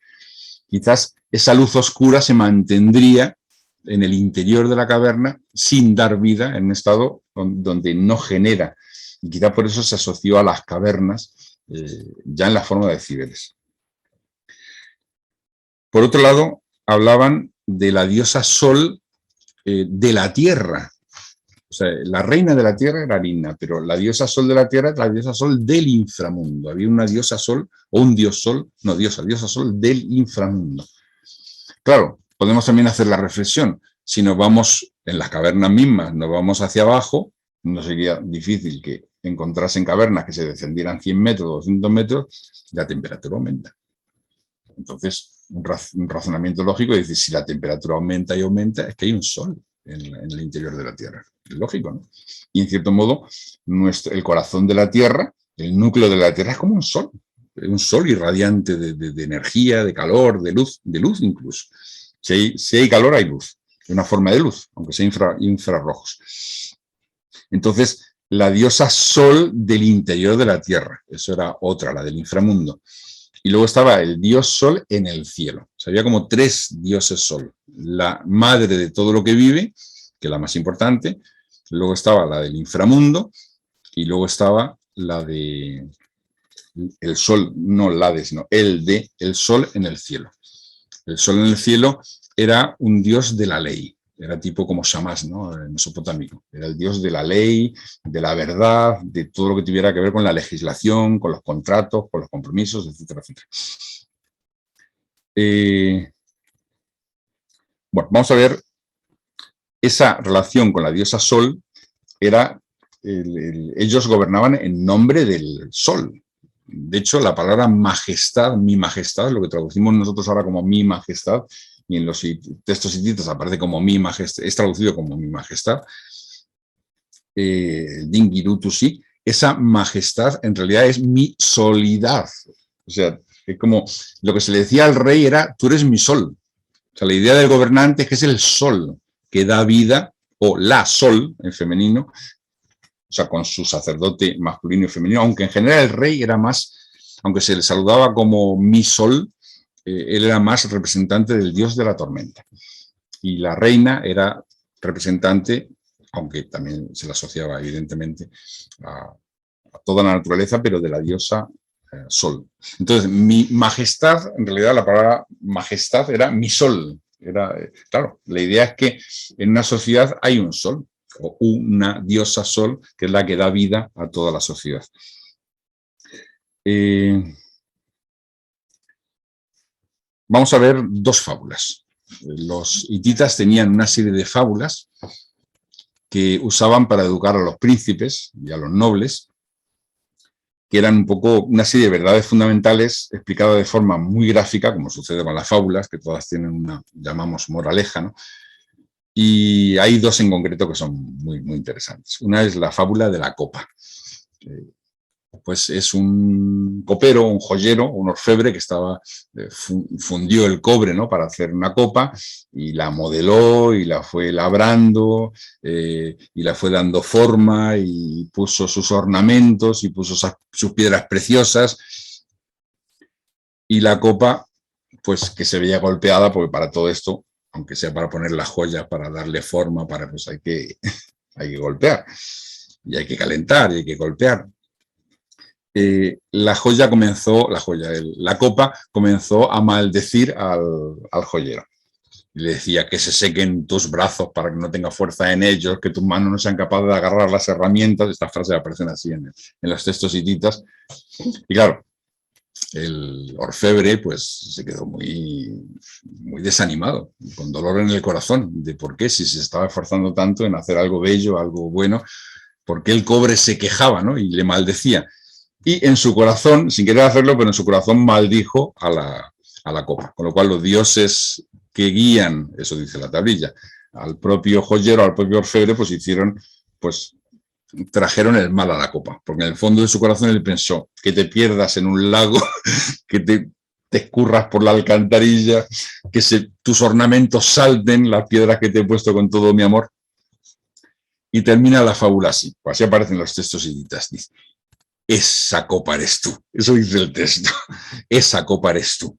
Quizás esa luz oscura se mantendría en el interior de la caverna sin dar vida, en un estado donde no genera. Y quizás por eso se asoció a las cavernas ya en la forma de Cibeles. Por otro lado, hablaban de la diosa Sol de la tierra. O sea, la reina de la tierra era Arinna, pero la diosa Sol de la tierra es la diosa Sol del inframundo. Había una diosa Sol o un dios Sol, no diosa Sol del inframundo. Claro, podemos también hacer la reflexión. Si nos vamos en las cavernas mismas, nos vamos hacia abajo, no sería difícil que encontrasen cavernas que se descendieran 100 metros, 200 metros, la temperatura aumenta. Entonces, un razonamiento lógico es decir, si la temperatura aumenta y aumenta, es que hay un sol en el interior de la Tierra. Es lógico, ¿no? Y en cierto modo, el corazón de la Tierra, el núcleo de la Tierra es como un sol irradiante de energía, de calor, de luz incluso. Si hay calor, hay luz. Es una forma de luz, aunque sea infrarrojos. Entonces, la diosa Sol del interior de la Tierra. Eso era otra, la del inframundo. Y luego estaba el dios Sol en el cielo. O sea, había como 3 dioses Sol. La madre de todo lo que vive, que es la más importante. Luego estaba la del inframundo. Y luego estaba la de el Sol, no la de, sino el Sol en el cielo. El Sol en el cielo era un dios de la ley. Era tipo como Shamash, ¿no? El mesopotámico. Era el dios de la ley, de la verdad, de todo lo que tuviera que ver con la legislación, con los contratos, con los compromisos, etcétera, etcétera. Bueno, vamos a ver esa relación con la diosa Sol. Ellos gobernaban en nombre del Sol. De hecho, la palabra majestad, mi majestad, lo que traducimos nosotros ahora como mi majestad, y en los textos hititas aparece como mi majestad, es traducido como mi majestad, Dingirutusi, esa majestad en realidad es mi solidad. O sea, es como lo que se le decía al rey era, tú eres mi sol. O sea, la idea del gobernante es que es el sol que da vida, o la sol en femenino, o sea, con su sacerdote masculino y femenino, aunque en general el rey era más, aunque se le saludaba como mi sol, él era más representante del dios de la tormenta. Y la reina era representante, aunque también se le asociaba evidentemente a toda la naturaleza, pero de la diosa Sol. Entonces, mi majestad, en realidad la palabra majestad era mi sol. Claro, la idea es que en una sociedad hay un sol, o una diosa Sol, que es la que da vida a toda la sociedad. Vamos a ver 2 fábulas. Los hititas tenían una serie de fábulas que usaban para educar a los príncipes y a los nobles, que eran un poco una serie de verdades fundamentales explicadas de forma muy gráfica, como sucede con las fábulas, que todas tienen una, llamamos, moraleja, ¿no? Y hay 2 en concreto que son muy, muy interesantes. Una es la fábula de la copa. pues es un copero, un joyero, un orfebre que fundió el cobre, ¿no?, para hacer una copa y la modeló y la fue labrando y la fue dando forma y puso sus ornamentos y puso sus piedras preciosas y la copa, pues que se veía golpeada, porque para todo esto, aunque sea para poner las joyas, para darle forma, pues hay que golpear y hay que calentar y hay que golpear. La copa comenzó a maldecir al joyero. Le decía que se sequen tus brazos para que no tenga fuerza en ellos, que tus manos no sean capaces de agarrar las herramientas. Estas frases aparecen así en los textos hititas. Y claro, el orfebre pues se quedó muy desanimado, con dolor en el corazón, de por qué, si se estaba esforzando tanto en hacer algo bello, algo bueno, por qué el cobre se quejaba, ¿no?, y le maldecía. Y en su corazón, sin querer hacerlo, pero en su corazón maldijo a la copa. Con lo cual los dioses que guían, eso dice la tablilla, al propio joyero, al propio orfebre, pues trajeron el mal a la copa. Porque en el fondo de su corazón él pensó que te pierdas en un lago, que te escurras por la alcantarilla, que tus ornamentos salten, las piedras que te he puesto con todo mi amor. Y termina la fábula así. Así aparecen los textos hititas. Dice: esa copa eres tú. Eso dice el texto. Esa copa eres tú.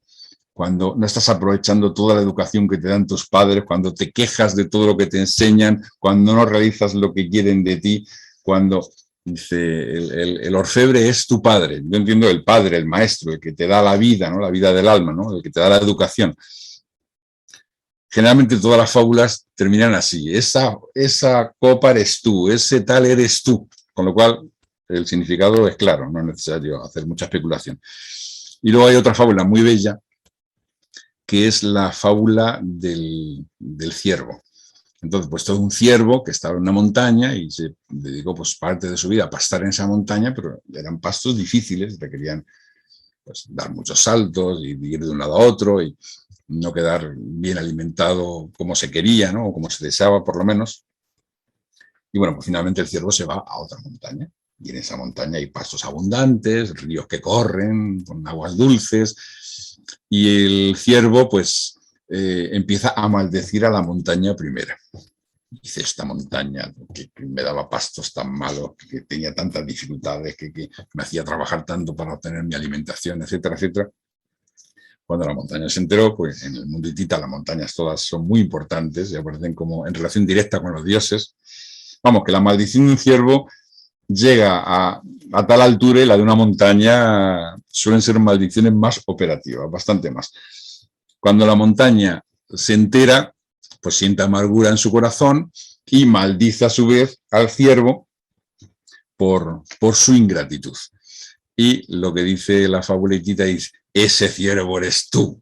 Cuando no estás aprovechando toda la educación que te dan tus padres, cuando te quejas de todo lo que te enseñan, cuando no realizas lo que quieren de ti, cuando dice el orfebre es tu padre. Yo entiendo el padre, el maestro, el que te da la vida, ¿no?, la vida del alma, ¿no?, el que te da la educación. Generalmente todas las fábulas terminan así: esa copa eres tú, ese tal eres tú. Con lo cual el significado es claro, no es necesario hacer mucha especulación. Y luego hay otra fábula muy bella, que es la fábula del ciervo. Entonces, pues todo un ciervo que estaba en una montaña y se dedicó pues parte de su vida a pastar en esa montaña, pero eran pastos difíciles, requerían pues dar muchos saltos y ir de un lado a otro y no quedar bien alimentado como se quería, ¿no?, o como se deseaba por lo menos. Y bueno, pues finalmente el ciervo se va a otra montaña. Y en esa montaña hay pastos abundantes, ríos que corren, con aguas dulces. Y el ciervo, pues, empieza a maldecir a la montaña primera. Dice: esta montaña que me daba pastos tan malos, que tenía tantas dificultades, que me hacía trabajar tanto para obtener mi alimentación, etcétera, etcétera. Cuando la montaña se enteró, pues en el mundo hitita las montañas todas son muy importantes y aparecen como en relación directa con los dioses. Vamos, que la maldición de un ciervo llega a tal altura y la de una montaña suelen ser maldiciones más operativas, bastante más. Cuando la montaña se entera, pues siente amargura en su corazón y maldice a su vez al ciervo por su ingratitud. Y lo que dice la fábula hitita es: ese ciervo eres tú,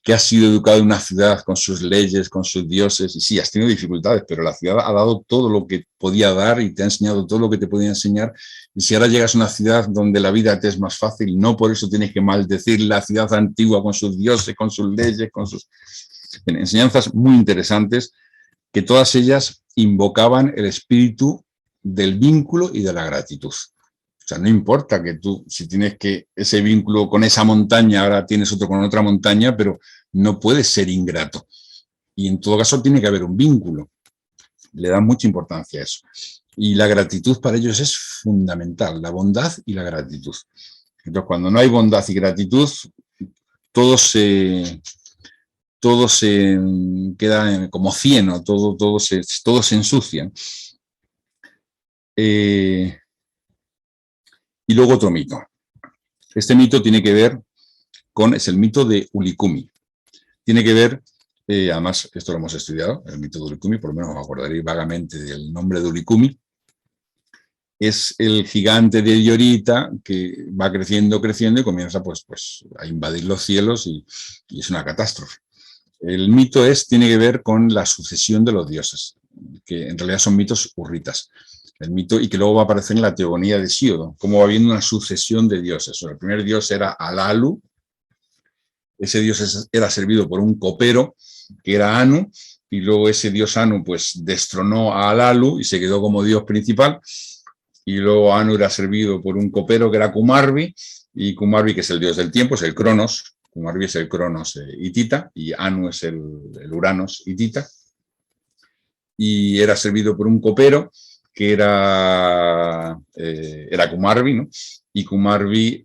que has sido educado en una ciudad con sus leyes, con sus dioses, y sí, has tenido dificultades, pero la ciudad ha dado todo lo que podía dar y te ha enseñado todo lo que te podía enseñar, y si ahora llegas a una ciudad donde la vida te es más fácil, no por eso tienes que maldecir la ciudad antigua con sus dioses, con sus leyes, con sus enseñanzas muy interesantes, que todas ellas invocaban el espíritu del vínculo y de la gratitud. O sea, no importa que tú, si tienes ese vínculo con esa montaña, ahora tienes otro con otra montaña, pero no puedes ser ingrato. Y en todo caso tiene que haber un vínculo. Le dan mucha importancia a eso. Y la gratitud para ellos es fundamental, la bondad y la gratitud. Entonces, cuando no hay bondad y gratitud, todo se queda como cieno, todo se ensucia. Y luego otro mito. Este mito tiene que ver es el mito de Ulicumi. Tiene que ver, además, esto lo hemos estudiado, el mito de Ulicumi, por lo menos os acordaréis vagamente del nombre de Ulicumi. Es el gigante de Llorita que va creciendo y comienza pues a invadir los cielos y es una catástrofe. El mito tiene que ver con la sucesión de los dioses, que en realidad son mitos hurritas. El mito, y que luego va a aparecer en la teogonía de Hesíodo, como va habiendo una sucesión de dioses. El primer dios era Alalu, ese dios era servido por un copero, que era Anu, y luego ese dios Anu pues destronó a Alalu y se quedó como dios principal, y luego Anu era servido por un copero que era Kumarbi, y Kumarbi, que es el dios del tiempo, es el Cronos. Kumarbi es el Cronos hitita y Anu es el Uranos hitita. Y era servido por un copero que era Kumarbi, ¿no? Y Kumarbi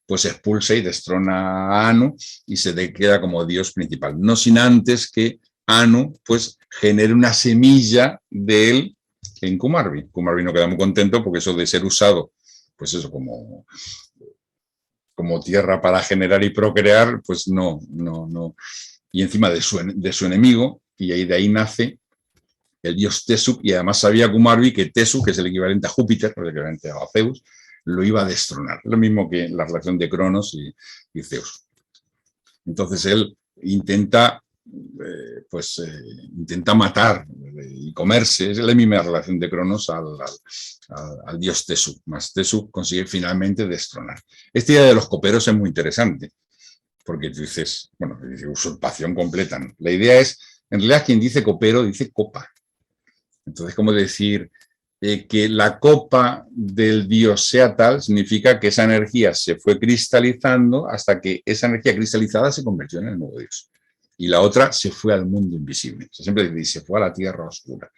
pues expulsa y destrona a Anu y se queda como dios principal. No sin antes que Anu pues genere una semilla de él en Kumarbi. Kumarbi no queda muy contento porque eso de ser usado, pues eso, como tierra para generar y procrear, pues no. Y encima de su enemigo, y de ahí nace el dios Tesub, y además sabía Kumarbi que Tesub, que es el equivalente a Júpiter, el equivalente a Zeus, lo iba a destronar. Lo mismo que la relación de Cronos y Zeus. Entonces él intenta matar y comerse, es la misma relación de Cronos al dios Tesub, más Tesub consigue finalmente destronar. Esta idea de los coperos es muy interesante, porque tú dices, bueno, usurpación completa, ¿no? La idea es, en realidad quien dice copero dice copa. Entonces, como decir que la copa del dios sea tal, significa que esa energía se fue cristalizando hasta que esa energía cristalizada se convirtió en el nuevo dios. Y la otra se fue al mundo invisible. O sea, siempre dice, se fue a la tierra oscura.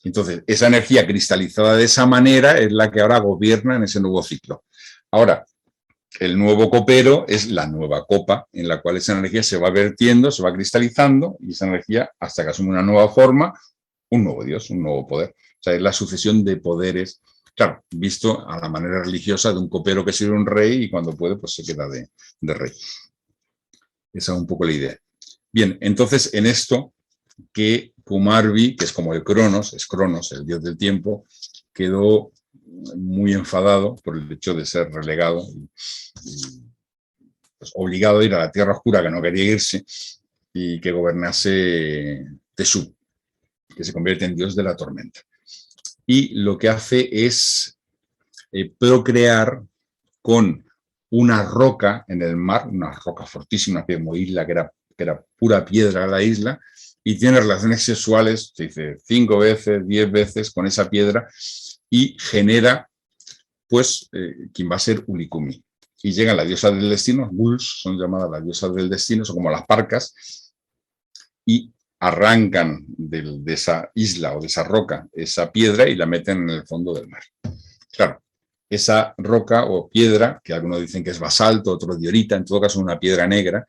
Entonces, esa energía cristalizada de esa manera es la que ahora gobierna en ese nuevo ciclo. Ahora, el nuevo copero es la nueva copa en la cual esa energía se va vertiendo, se va cristalizando, y esa energía, hasta que asume una nueva forma, un nuevo dios, un nuevo poder. O sea, es la sucesión de poderes, claro, visto a la manera religiosa de un copero que sirve a un rey y cuando puede, pues se queda de rey. Esa es un poco la idea. Bien, entonces en esto que Kumarbi, que es como el Cronos, es Cronos, el dios del tiempo, quedó muy enfadado por el hecho de ser relegado y pues, obligado a ir a la tierra oscura, que no quería irse, y que gobernase Tesub, que se convierte en dios de la tormenta. Y lo que hace es procrear con una roca en el mar, una roca fortísima, que como isla, que era pura piedra la isla, y tiene relaciones sexuales, se dice 5 veces, 10 veces con esa piedra, y genera, pues, quien va a ser Ulikumi. Y llega la diosa del destino, Guls, son llamadas las diosas del destino, son como las parcas, y arrancan de esa isla o de esa roca esa piedra y la meten en el fondo del mar. Claro, esa roca o piedra, que algunos dicen que es basalto, otros diorita, en todo caso una piedra negra,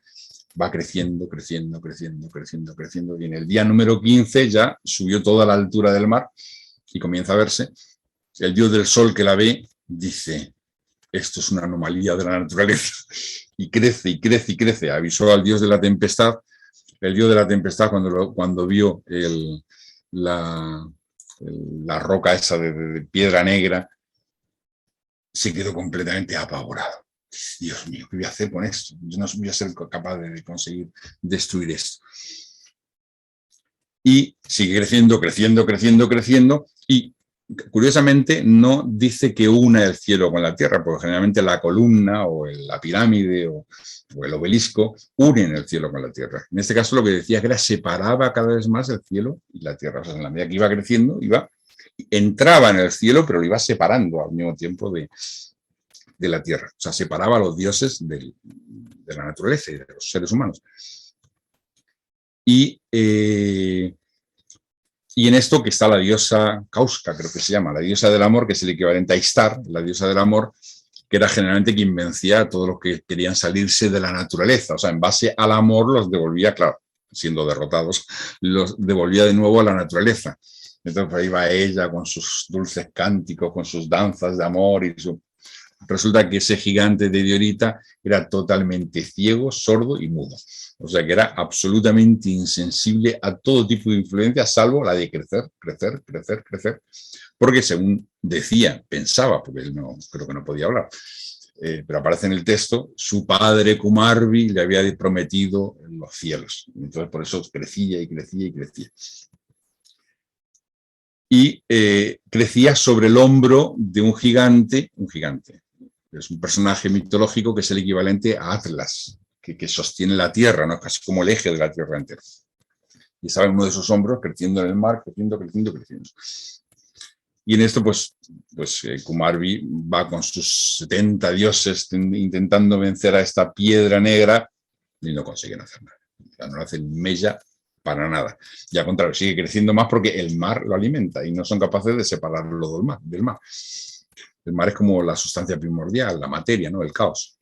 va creciendo, creciendo, creciendo, creciendo, creciendo, y en el día número 15 ya subió toda la altura del mar y comienza a verse. El dios del sol que la ve dice, esto es una anomalía de la naturaleza, y crece y crece y crece. Avisó al dios de la tempestad. El dios de la tempestad, cuando vio la roca esa de piedra negra, se quedó completamente apavorado. Dios mío, ¿qué voy a hacer con esto? Yo no voy a ser capaz de conseguir destruir esto. Y sigue creciendo, creciendo, creciendo, creciendo, y curiosamente no dice que una el cielo con la tierra, porque generalmente la columna o la pirámide o el obelisco unen el cielo con la tierra. En este caso lo que decía que separaba cada vez más el cielo y la tierra. O sea, en la medida que iba creciendo, entraba en el cielo, pero lo iba separando al mismo tiempo de la tierra. O sea, separaba a los dioses de la naturaleza y de los seres humanos. Y en esto que está la diosa Kauska, creo que se llama, la diosa del amor, que es el equivalente a Istar, la diosa del amor, que era generalmente quien vencía a todos los que querían salirse de la naturaleza. O sea, en base al amor los devolvía, claro, siendo derrotados, los devolvía de nuevo a la naturaleza. Entonces ahí va ella con sus dulces cánticos, con sus danzas de amor y su... Resulta que ese gigante de diorita era totalmente ciego, sordo y mudo. O sea que era absolutamente insensible a todo tipo de influencia, salvo la de crecer, crecer, crecer, crecer. Porque según decía, pensaba, porque él creo que no podía hablar, pero aparece en el texto, su padre Kumarbi le había prometido los cielos. Entonces por eso crecía y crecía y crecía. Y crecía sobre el hombro de un gigante, es un personaje mitológico que es el equivalente a Atlas, que sostiene la tierra, ¿no? Casi como el eje de la tierra entera. Y estaba en uno de esos hombros creciendo en el mar, creciendo, creciendo, creciendo. Y en esto, Kumarbi va con sus 70 dioses intentando vencer a esta piedra negra y no consiguen hacer nada. Ya no hacen mella para nada. Y al contrario, sigue creciendo más porque el mar lo alimenta y no son capaces de separarlo del mar. El mar es como la sustancia primordial, la materia, ¿no? El caos,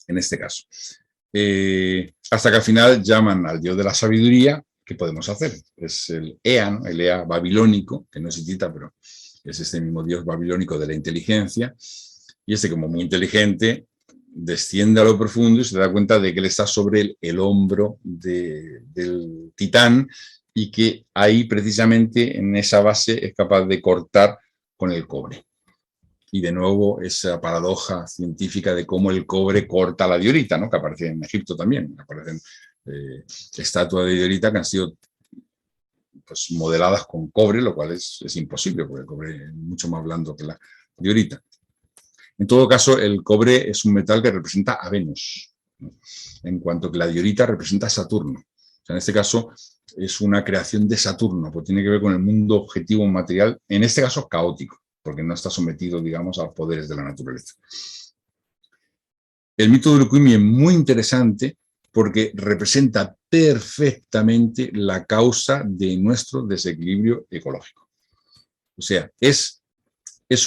en este caso. Hasta que al final llaman al dios de la sabiduría. ¿Qué podemos hacer? Es el Ea, ¿no? El Ea babilónico, que no es hitita, pero es este mismo dios babilónico de la inteligencia. Y este, como muy inteligente, desciende a lo profundo y se da cuenta de que él está sobre el hombro del titán y que ahí precisamente en esa base es capaz de cortar con el cobre. Y de nuevo esa paradoja científica de cómo el cobre corta la diorita, ¿no? Que aparece en Egipto también. Aparecen estatuas de diorita que han sido modeladas con cobre, lo cual es imposible, porque el cobre es mucho más blando que la diorita. En todo caso, el cobre es un metal que representa a Venus, ¿no? En cuanto que la diorita representa a Saturno. O sea, en este caso es una creación de Saturno, porque tiene que ver con el mundo objetivo material, en este caso caótico, porque no está sometido, digamos, a los poderes de la naturaleza. El mito de Urukumi es muy interesante porque representa perfectamente la causa de nuestro desequilibrio ecológico. O sea, es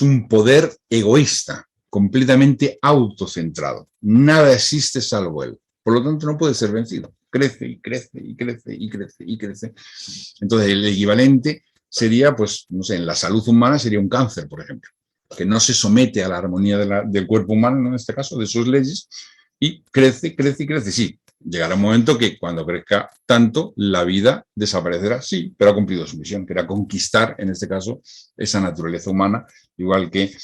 un poder egoísta, completamente autocentrado. Nada existe salvo él. Por lo tanto, no puede ser vencido. Crece y crece y crece y crece y crece. Entonces, el equivalente sería, pues, no sé, en la salud humana sería un cáncer, por ejemplo, que no se somete a la armonía del cuerpo humano, en este caso, de sus leyes, y crece, crece y crece. Sí, llegará un momento que cuando crezca tanto, la vida desaparecerá, sí, pero ha cumplido su misión, que era conquistar, en este caso, esa naturaleza humana, igual que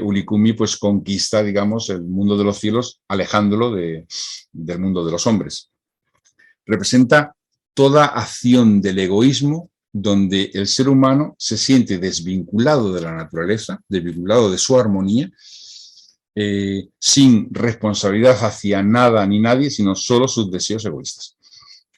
Urukumi pues conquista, digamos, el mundo de los cielos, alejándolo del mundo de los hombres. Representa toda acción del egoísmo donde el ser humano se siente desvinculado de la naturaleza, desvinculado de su armonía, sin responsabilidad hacia nada ni nadie, sino solo sus deseos egoístas.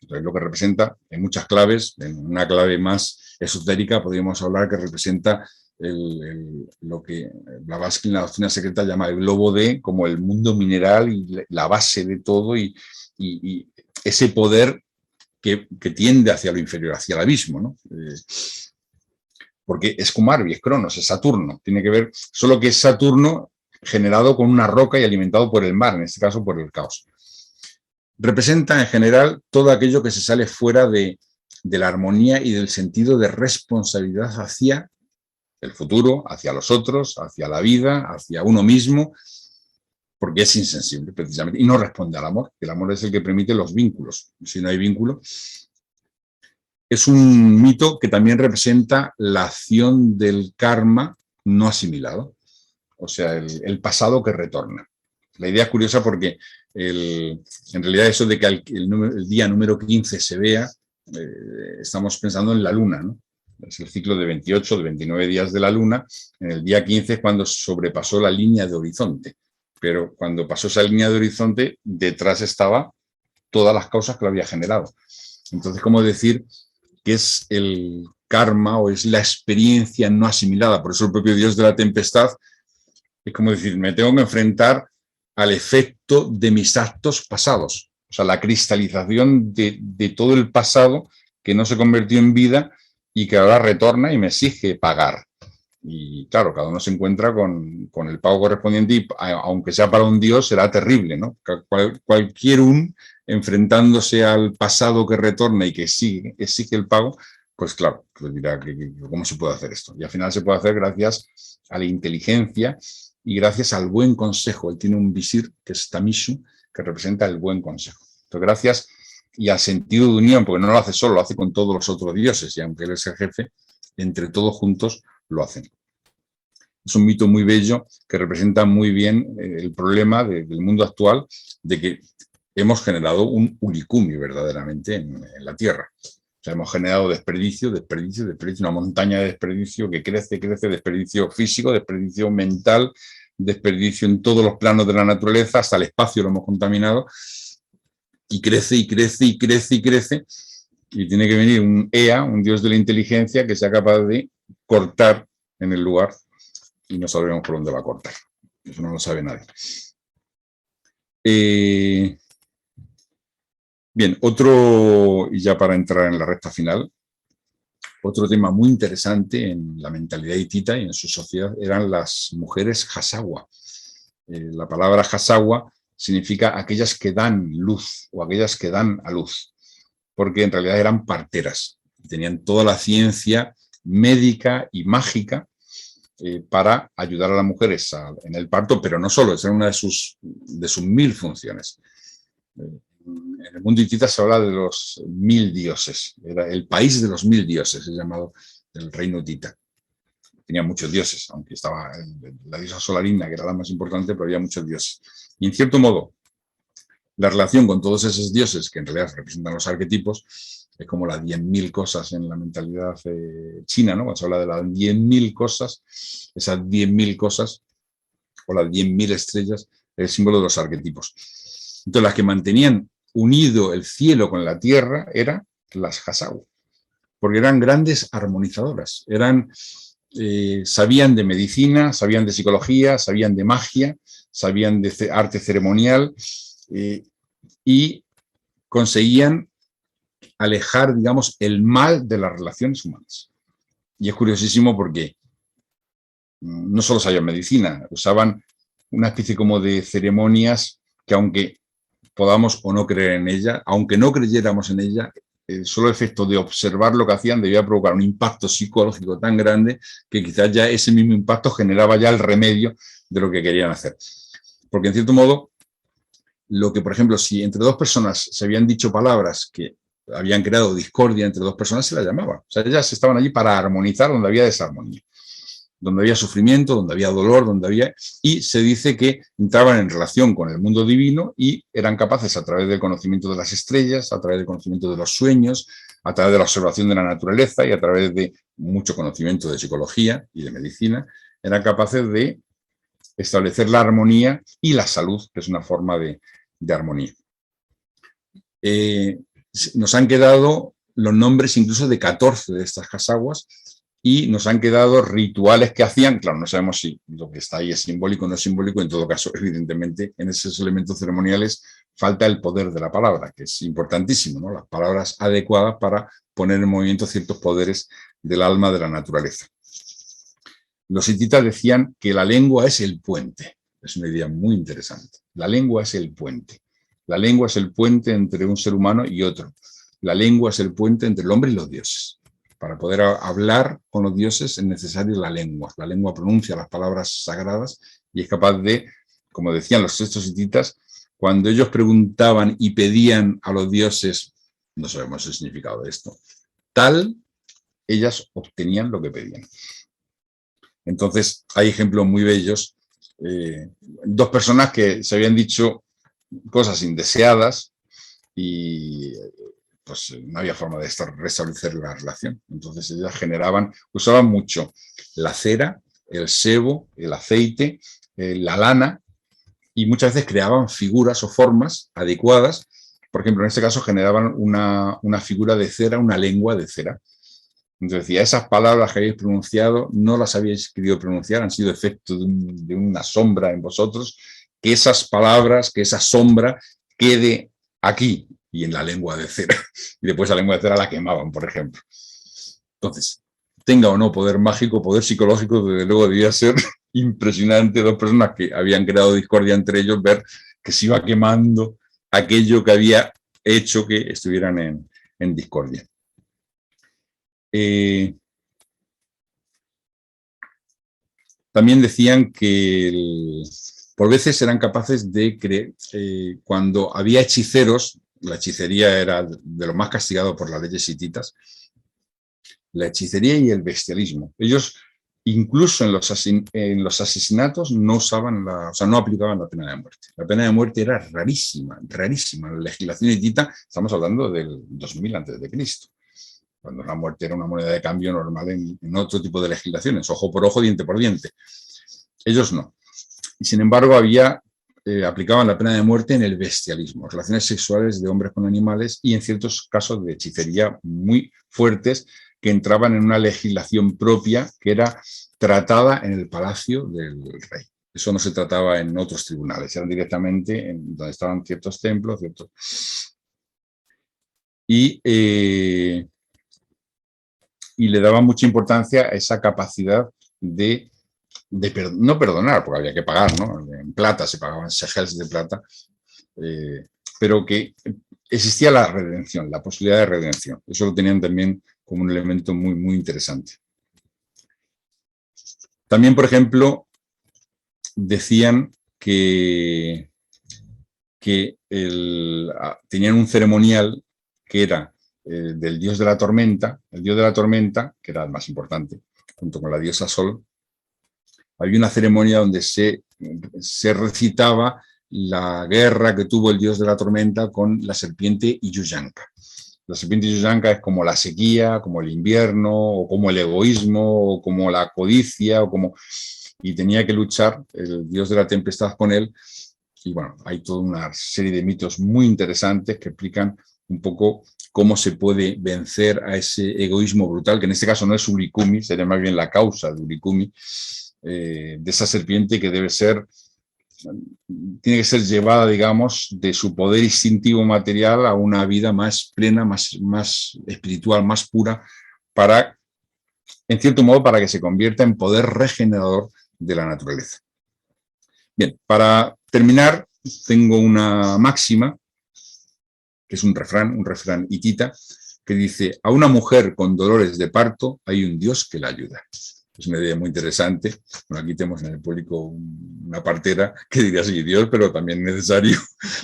Entonces, lo que representa, en muchas claves, en una clave más esotérica, podríamos hablar que representa lo que Blavatsky en la doctrina secreta llama el globo D, como el mundo mineral y la base de todo, y ese poder que tiende hacia lo inferior, hacia el abismo, ¿no? Porque es Kumarbi, es Cronos, es Saturno, tiene que ver, solo que es Saturno generado con una roca y alimentado por el mar, en este caso por el caos. Representa en general todo aquello que se sale fuera de la armonía y del sentido de responsabilidad hacia el futuro, hacia los otros, hacia la vida, hacia uno mismo, porque es insensible precisamente y no responde al amor. El amor es el que permite los vínculos. Si no hay vínculo, es un mito que también representa la acción del karma no asimilado, o sea, el pasado que retorna. La idea es curiosa porque en realidad eso de que el día número 15 se vea, estamos pensando en la luna, ¿no? Es el ciclo de 28, de 29 días de la luna. En el día 15 es cuando sobrepasó la línea de horizonte. Pero cuando pasó esa línea de horizonte, detrás estaba todas las causas que lo había generado. Entonces, ¿cómo decir que es el karma o es la experiencia no asimilada? Por eso el propio Dios de la tempestad es como decir, me tengo que enfrentar al efecto de mis actos pasados. O sea, la cristalización de todo el pasado que no se convirtió en vida y que ahora retorna y me exige pagar. Y claro, cada uno se encuentra con el pago correspondiente y aunque sea para un dios será terrible, ¿no? Cualquier enfrentándose al pasado que retorna y que exige el pago, pues claro, pues dirá ¿cómo se puede hacer esto? Y al final se puede hacer gracias a la inteligencia y gracias al buen consejo. Él tiene un visir que es Tamishu, que representa el buen consejo. Entonces, gracias y al sentido de unión, porque no lo hace solo, lo hace con todos los otros dioses, y aunque él es el jefe, entre todos juntos lo hacen. Es un mito muy bello que representa muy bien el problema del mundo actual de que hemos generado un Urukumi verdaderamente en la Tierra. O sea, hemos generado desperdicio, desperdicio, desperdicio, una montaña de desperdicio que crece, crece, desperdicio físico, desperdicio mental, desperdicio en todos los planos de la naturaleza, hasta el espacio lo hemos contaminado, y crece, y crece, y crece, y crece, y tiene que venir un Ea, un dios de la inteligencia, que sea capaz de cortar en el lugar y no sabremos por dónde va a cortar. Eso no lo sabe nadie. Bien, y ya para entrar en la recta final, otro tema muy interesante en la mentalidad hitita y en su sociedad eran las mujeres hasawa. La palabra hasawa significa aquellas que dan luz o aquellas que dan a luz, porque en realidad eran parteras, tenían toda la ciencia médica y mágica para ayudar a las mujeres en el parto, pero no solo, esa era una de sus 1000 funciones. En el mundo hitita se habla de los 1000 dioses, era el país de los 1000 dioses, es llamado el reino hitita. Tenía muchos dioses, aunque estaba la diosa Solarina, que era la más importante, pero había muchos dioses. Y en cierto modo, la relación con todos esos dioses, que en realidad representan los arquetipos, es como las 10.000 cosas en la mentalidad china, ¿no? Cuando se habla de las 10.000 cosas, esas 10.000 cosas, o las 10.000 estrellas, es el símbolo de los arquetipos. Entonces, las que mantenían unido el cielo con la tierra eran las hasawa, porque eran grandes armonizadoras, sabían de medicina, sabían de psicología, sabían de magia, sabían de arte ceremonial y conseguían alejar, digamos, el mal de las relaciones humanas. Y es curiosísimo porque no solo sabían medicina, usaban una especie como de ceremonias que, aunque podamos o no creer en ella, aunque no creyéramos en ella, solo el efecto de observar lo que hacían debía provocar un impacto psicológico tan grande que quizás ya ese mismo impacto generaba ya el remedio de lo que querían hacer. Porque en cierto modo, lo que, por ejemplo, si entre dos personas se habían dicho palabras que habían creado discordia entre dos personas, se la llamaba. O sea, ellas estaban allí para armonizar donde había desarmonía, donde había sufrimiento, donde había dolor, y se dice que entraban en relación con el mundo divino y eran capaces, a través del conocimiento de las estrellas, a través del conocimiento de los sueños, a través de la observación de la naturaleza y a través de mucho conocimiento de psicología y de medicina, eran capaces de establecer la armonía y la salud, que es una forma de armonía. Nos han quedado los nombres incluso de 14 de estas hasawas y nos han quedado rituales que hacían. Claro, no sabemos si lo que está ahí es simbólico o no es simbólico. En todo caso, evidentemente, en esos elementos ceremoniales falta el poder de la palabra, que es importantísimo, ¿no? Las palabras adecuadas para poner en movimiento ciertos poderes del alma de la naturaleza. Los hititas decían que la lengua es el puente. Es una idea muy interesante. La lengua es el puente. La lengua es el puente entre un ser humano y otro. La lengua es el puente entre el hombre y los dioses. Para poder hablar con los dioses es necesaria la lengua. La lengua pronuncia las palabras sagradas y es capaz de, como decían los textos hititas, cuando ellos preguntaban y pedían a los dioses, no sabemos el significado de esto, ellas obtenían lo que pedían. Entonces, hay ejemplos muy bellos. Dos personas que se habían dicho cosas indeseadas y pues no había forma de restablecer la relación. Entonces ellas usaban mucho la cera, el sebo, el aceite, la lana y muchas veces creaban figuras o formas adecuadas. Por ejemplo, en este caso generaban una figura de cera, una lengua de cera. Entonces decía, esas palabras que habéis pronunciado no las habéis querido pronunciar, han sido efecto de una sombra en vosotros, que esas palabras, que esa sombra quede aquí y en la lengua de cera. Y después la lengua de cera la quemaban, por ejemplo. Entonces, tenga o no poder mágico, poder psicológico, desde luego debía ser impresionante. Dos personas que habían creado discordia entre ellos, ver que se iba quemando aquello que había hecho que estuvieran en discordia. También decían que por veces eran capaces de creer, cuando había hechiceros, la hechicería era de lo más castigado por las leyes hititas, la hechicería y el bestialismo. Ellos, incluso en los asesinatos, no aplicaban la pena de muerte. La pena de muerte era rarísima, rarísima. La legislación hitita, estamos hablando del 2000 a.C., cuando la muerte era una moneda de cambio normal en otro tipo de legislaciones, ojo por ojo, diente por diente. Ellos no. Y sin embargo, aplicaban la pena de muerte en el bestialismo, relaciones sexuales de hombres con animales y en ciertos casos de hechicería muy fuertes que entraban en una legislación propia que era tratada en el palacio del rey. Eso no se trataba en otros tribunales, eran directamente en donde estaban ciertos templos, y le daba mucha importancia a esa capacidad de no perdonar, porque había que pagar, ¿no? En plata, se pagaban shekels de plata, pero que existía la redención, la posibilidad de redención. Eso lo tenían también como un elemento muy, muy interesante. También, por ejemplo, decían que tenían un ceremonial que era del dios de la tormenta. El dios de la tormenta, que era el más importante, junto con la diosa Sol, había una ceremonia donde se recitaba la guerra que tuvo el dios de la tormenta con la serpiente Iyuyanka. La serpiente Iyuyanka es como la sequía, como el invierno, o como el egoísmo, o como la codicia, y tenía que luchar el dios de la tempestad con él. Y bueno, hay toda una serie de mitos muy interesantes que explican un poco cómo se puede vencer a ese egoísmo brutal, que en este caso no es Urikumi, sería más bien la causa de Urikumi, de esa serpiente que tiene que ser llevada, digamos, de su poder instintivo material a una vida más plena, más espiritual, más pura, en cierto modo, para que se convierta en poder regenerador de la naturaleza. Bien, para terminar, tengo una máxima, que es un refrán hitita, que dice: a una mujer con dolores de parto hay un Dios que la ayuda. Es una idea muy interesante. Bueno, aquí tenemos en el público una partera que diría así: Dios, pero también es necesario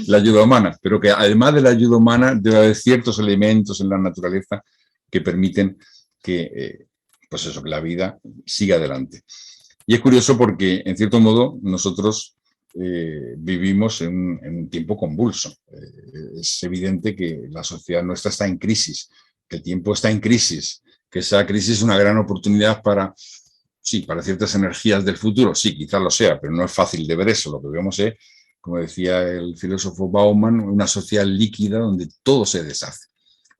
la ayuda humana. Pero que además de la ayuda humana debe haber ciertos elementos en la naturaleza que permiten que que la vida siga adelante. Y es curioso porque, en cierto modo, nosotros vivimos en un tiempo convulso. Es evidente que la sociedad nuestra está en crisis, que el tiempo está en crisis, que esa crisis es una gran oportunidad para ciertas energías del futuro. Sí, quizás lo sea, pero no es fácil de ver eso. Lo que vemos es, como decía el filósofo Bauman, una sociedad líquida donde todo se deshace.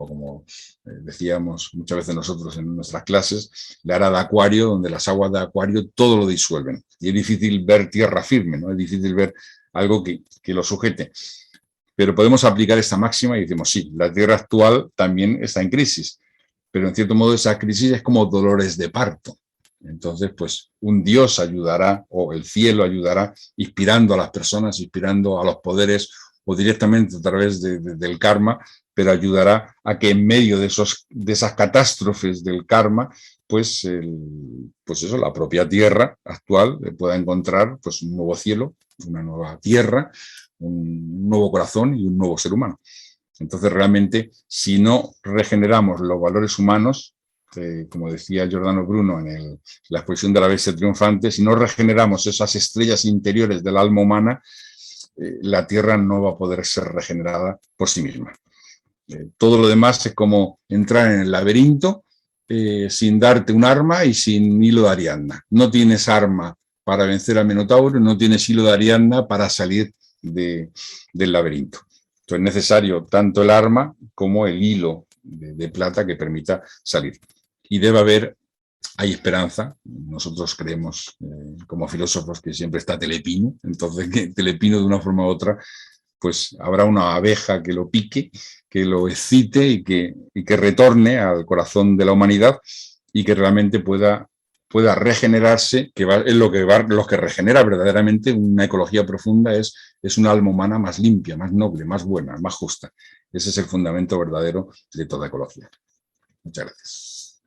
O como decíamos muchas veces nosotros en nuestras clases, la era de Acuario, donde las aguas de Acuario todo lo disuelven. Y es difícil ver tierra firme, ¿no? Es difícil ver algo que lo sujete. Pero podemos aplicar esta máxima y decimos: sí, la Tierra actual también está en crisis, pero en cierto modo esa crisis es como dolores de parto. Entonces, pues un Dios ayudará, o el cielo ayudará, inspirando a las personas, inspirando a los poderes, o directamente a través del karma, pero ayudará a que en medio de esas catástrofes del karma, pues la propia tierra actual pueda encontrar pues un nuevo cielo, una nueva tierra, un nuevo corazón y un nuevo ser humano. Entonces, realmente, si no regeneramos los valores humanos, como decía Giordano Bruno en la exposición de la bestia triunfante, si no regeneramos esas estrellas interiores del alma humana, la Tierra no va a poder ser regenerada por sí misma. Todo lo demás es como entrar en el laberinto sin darte un arma y sin hilo de Ariadna. No tienes arma para vencer al Minotauro, no tienes hilo de Ariadna para salir del laberinto. Entonces es necesario tanto el arma como el hilo de plata que permita salir. Y hay esperanza. Nosotros creemos, como filósofos, que siempre está Telepino. Entonces, que Telepino, de una forma u otra, pues habrá una abeja que lo pique, que lo excite y que retorne al corazón de la humanidad y que realmente pueda regenerarse, que es lo que regenera verdaderamente una ecología profunda, es un alma humana más limpia, más noble, más buena, más justa. Ese es el fundamento verdadero de toda ecología. Muchas gracias.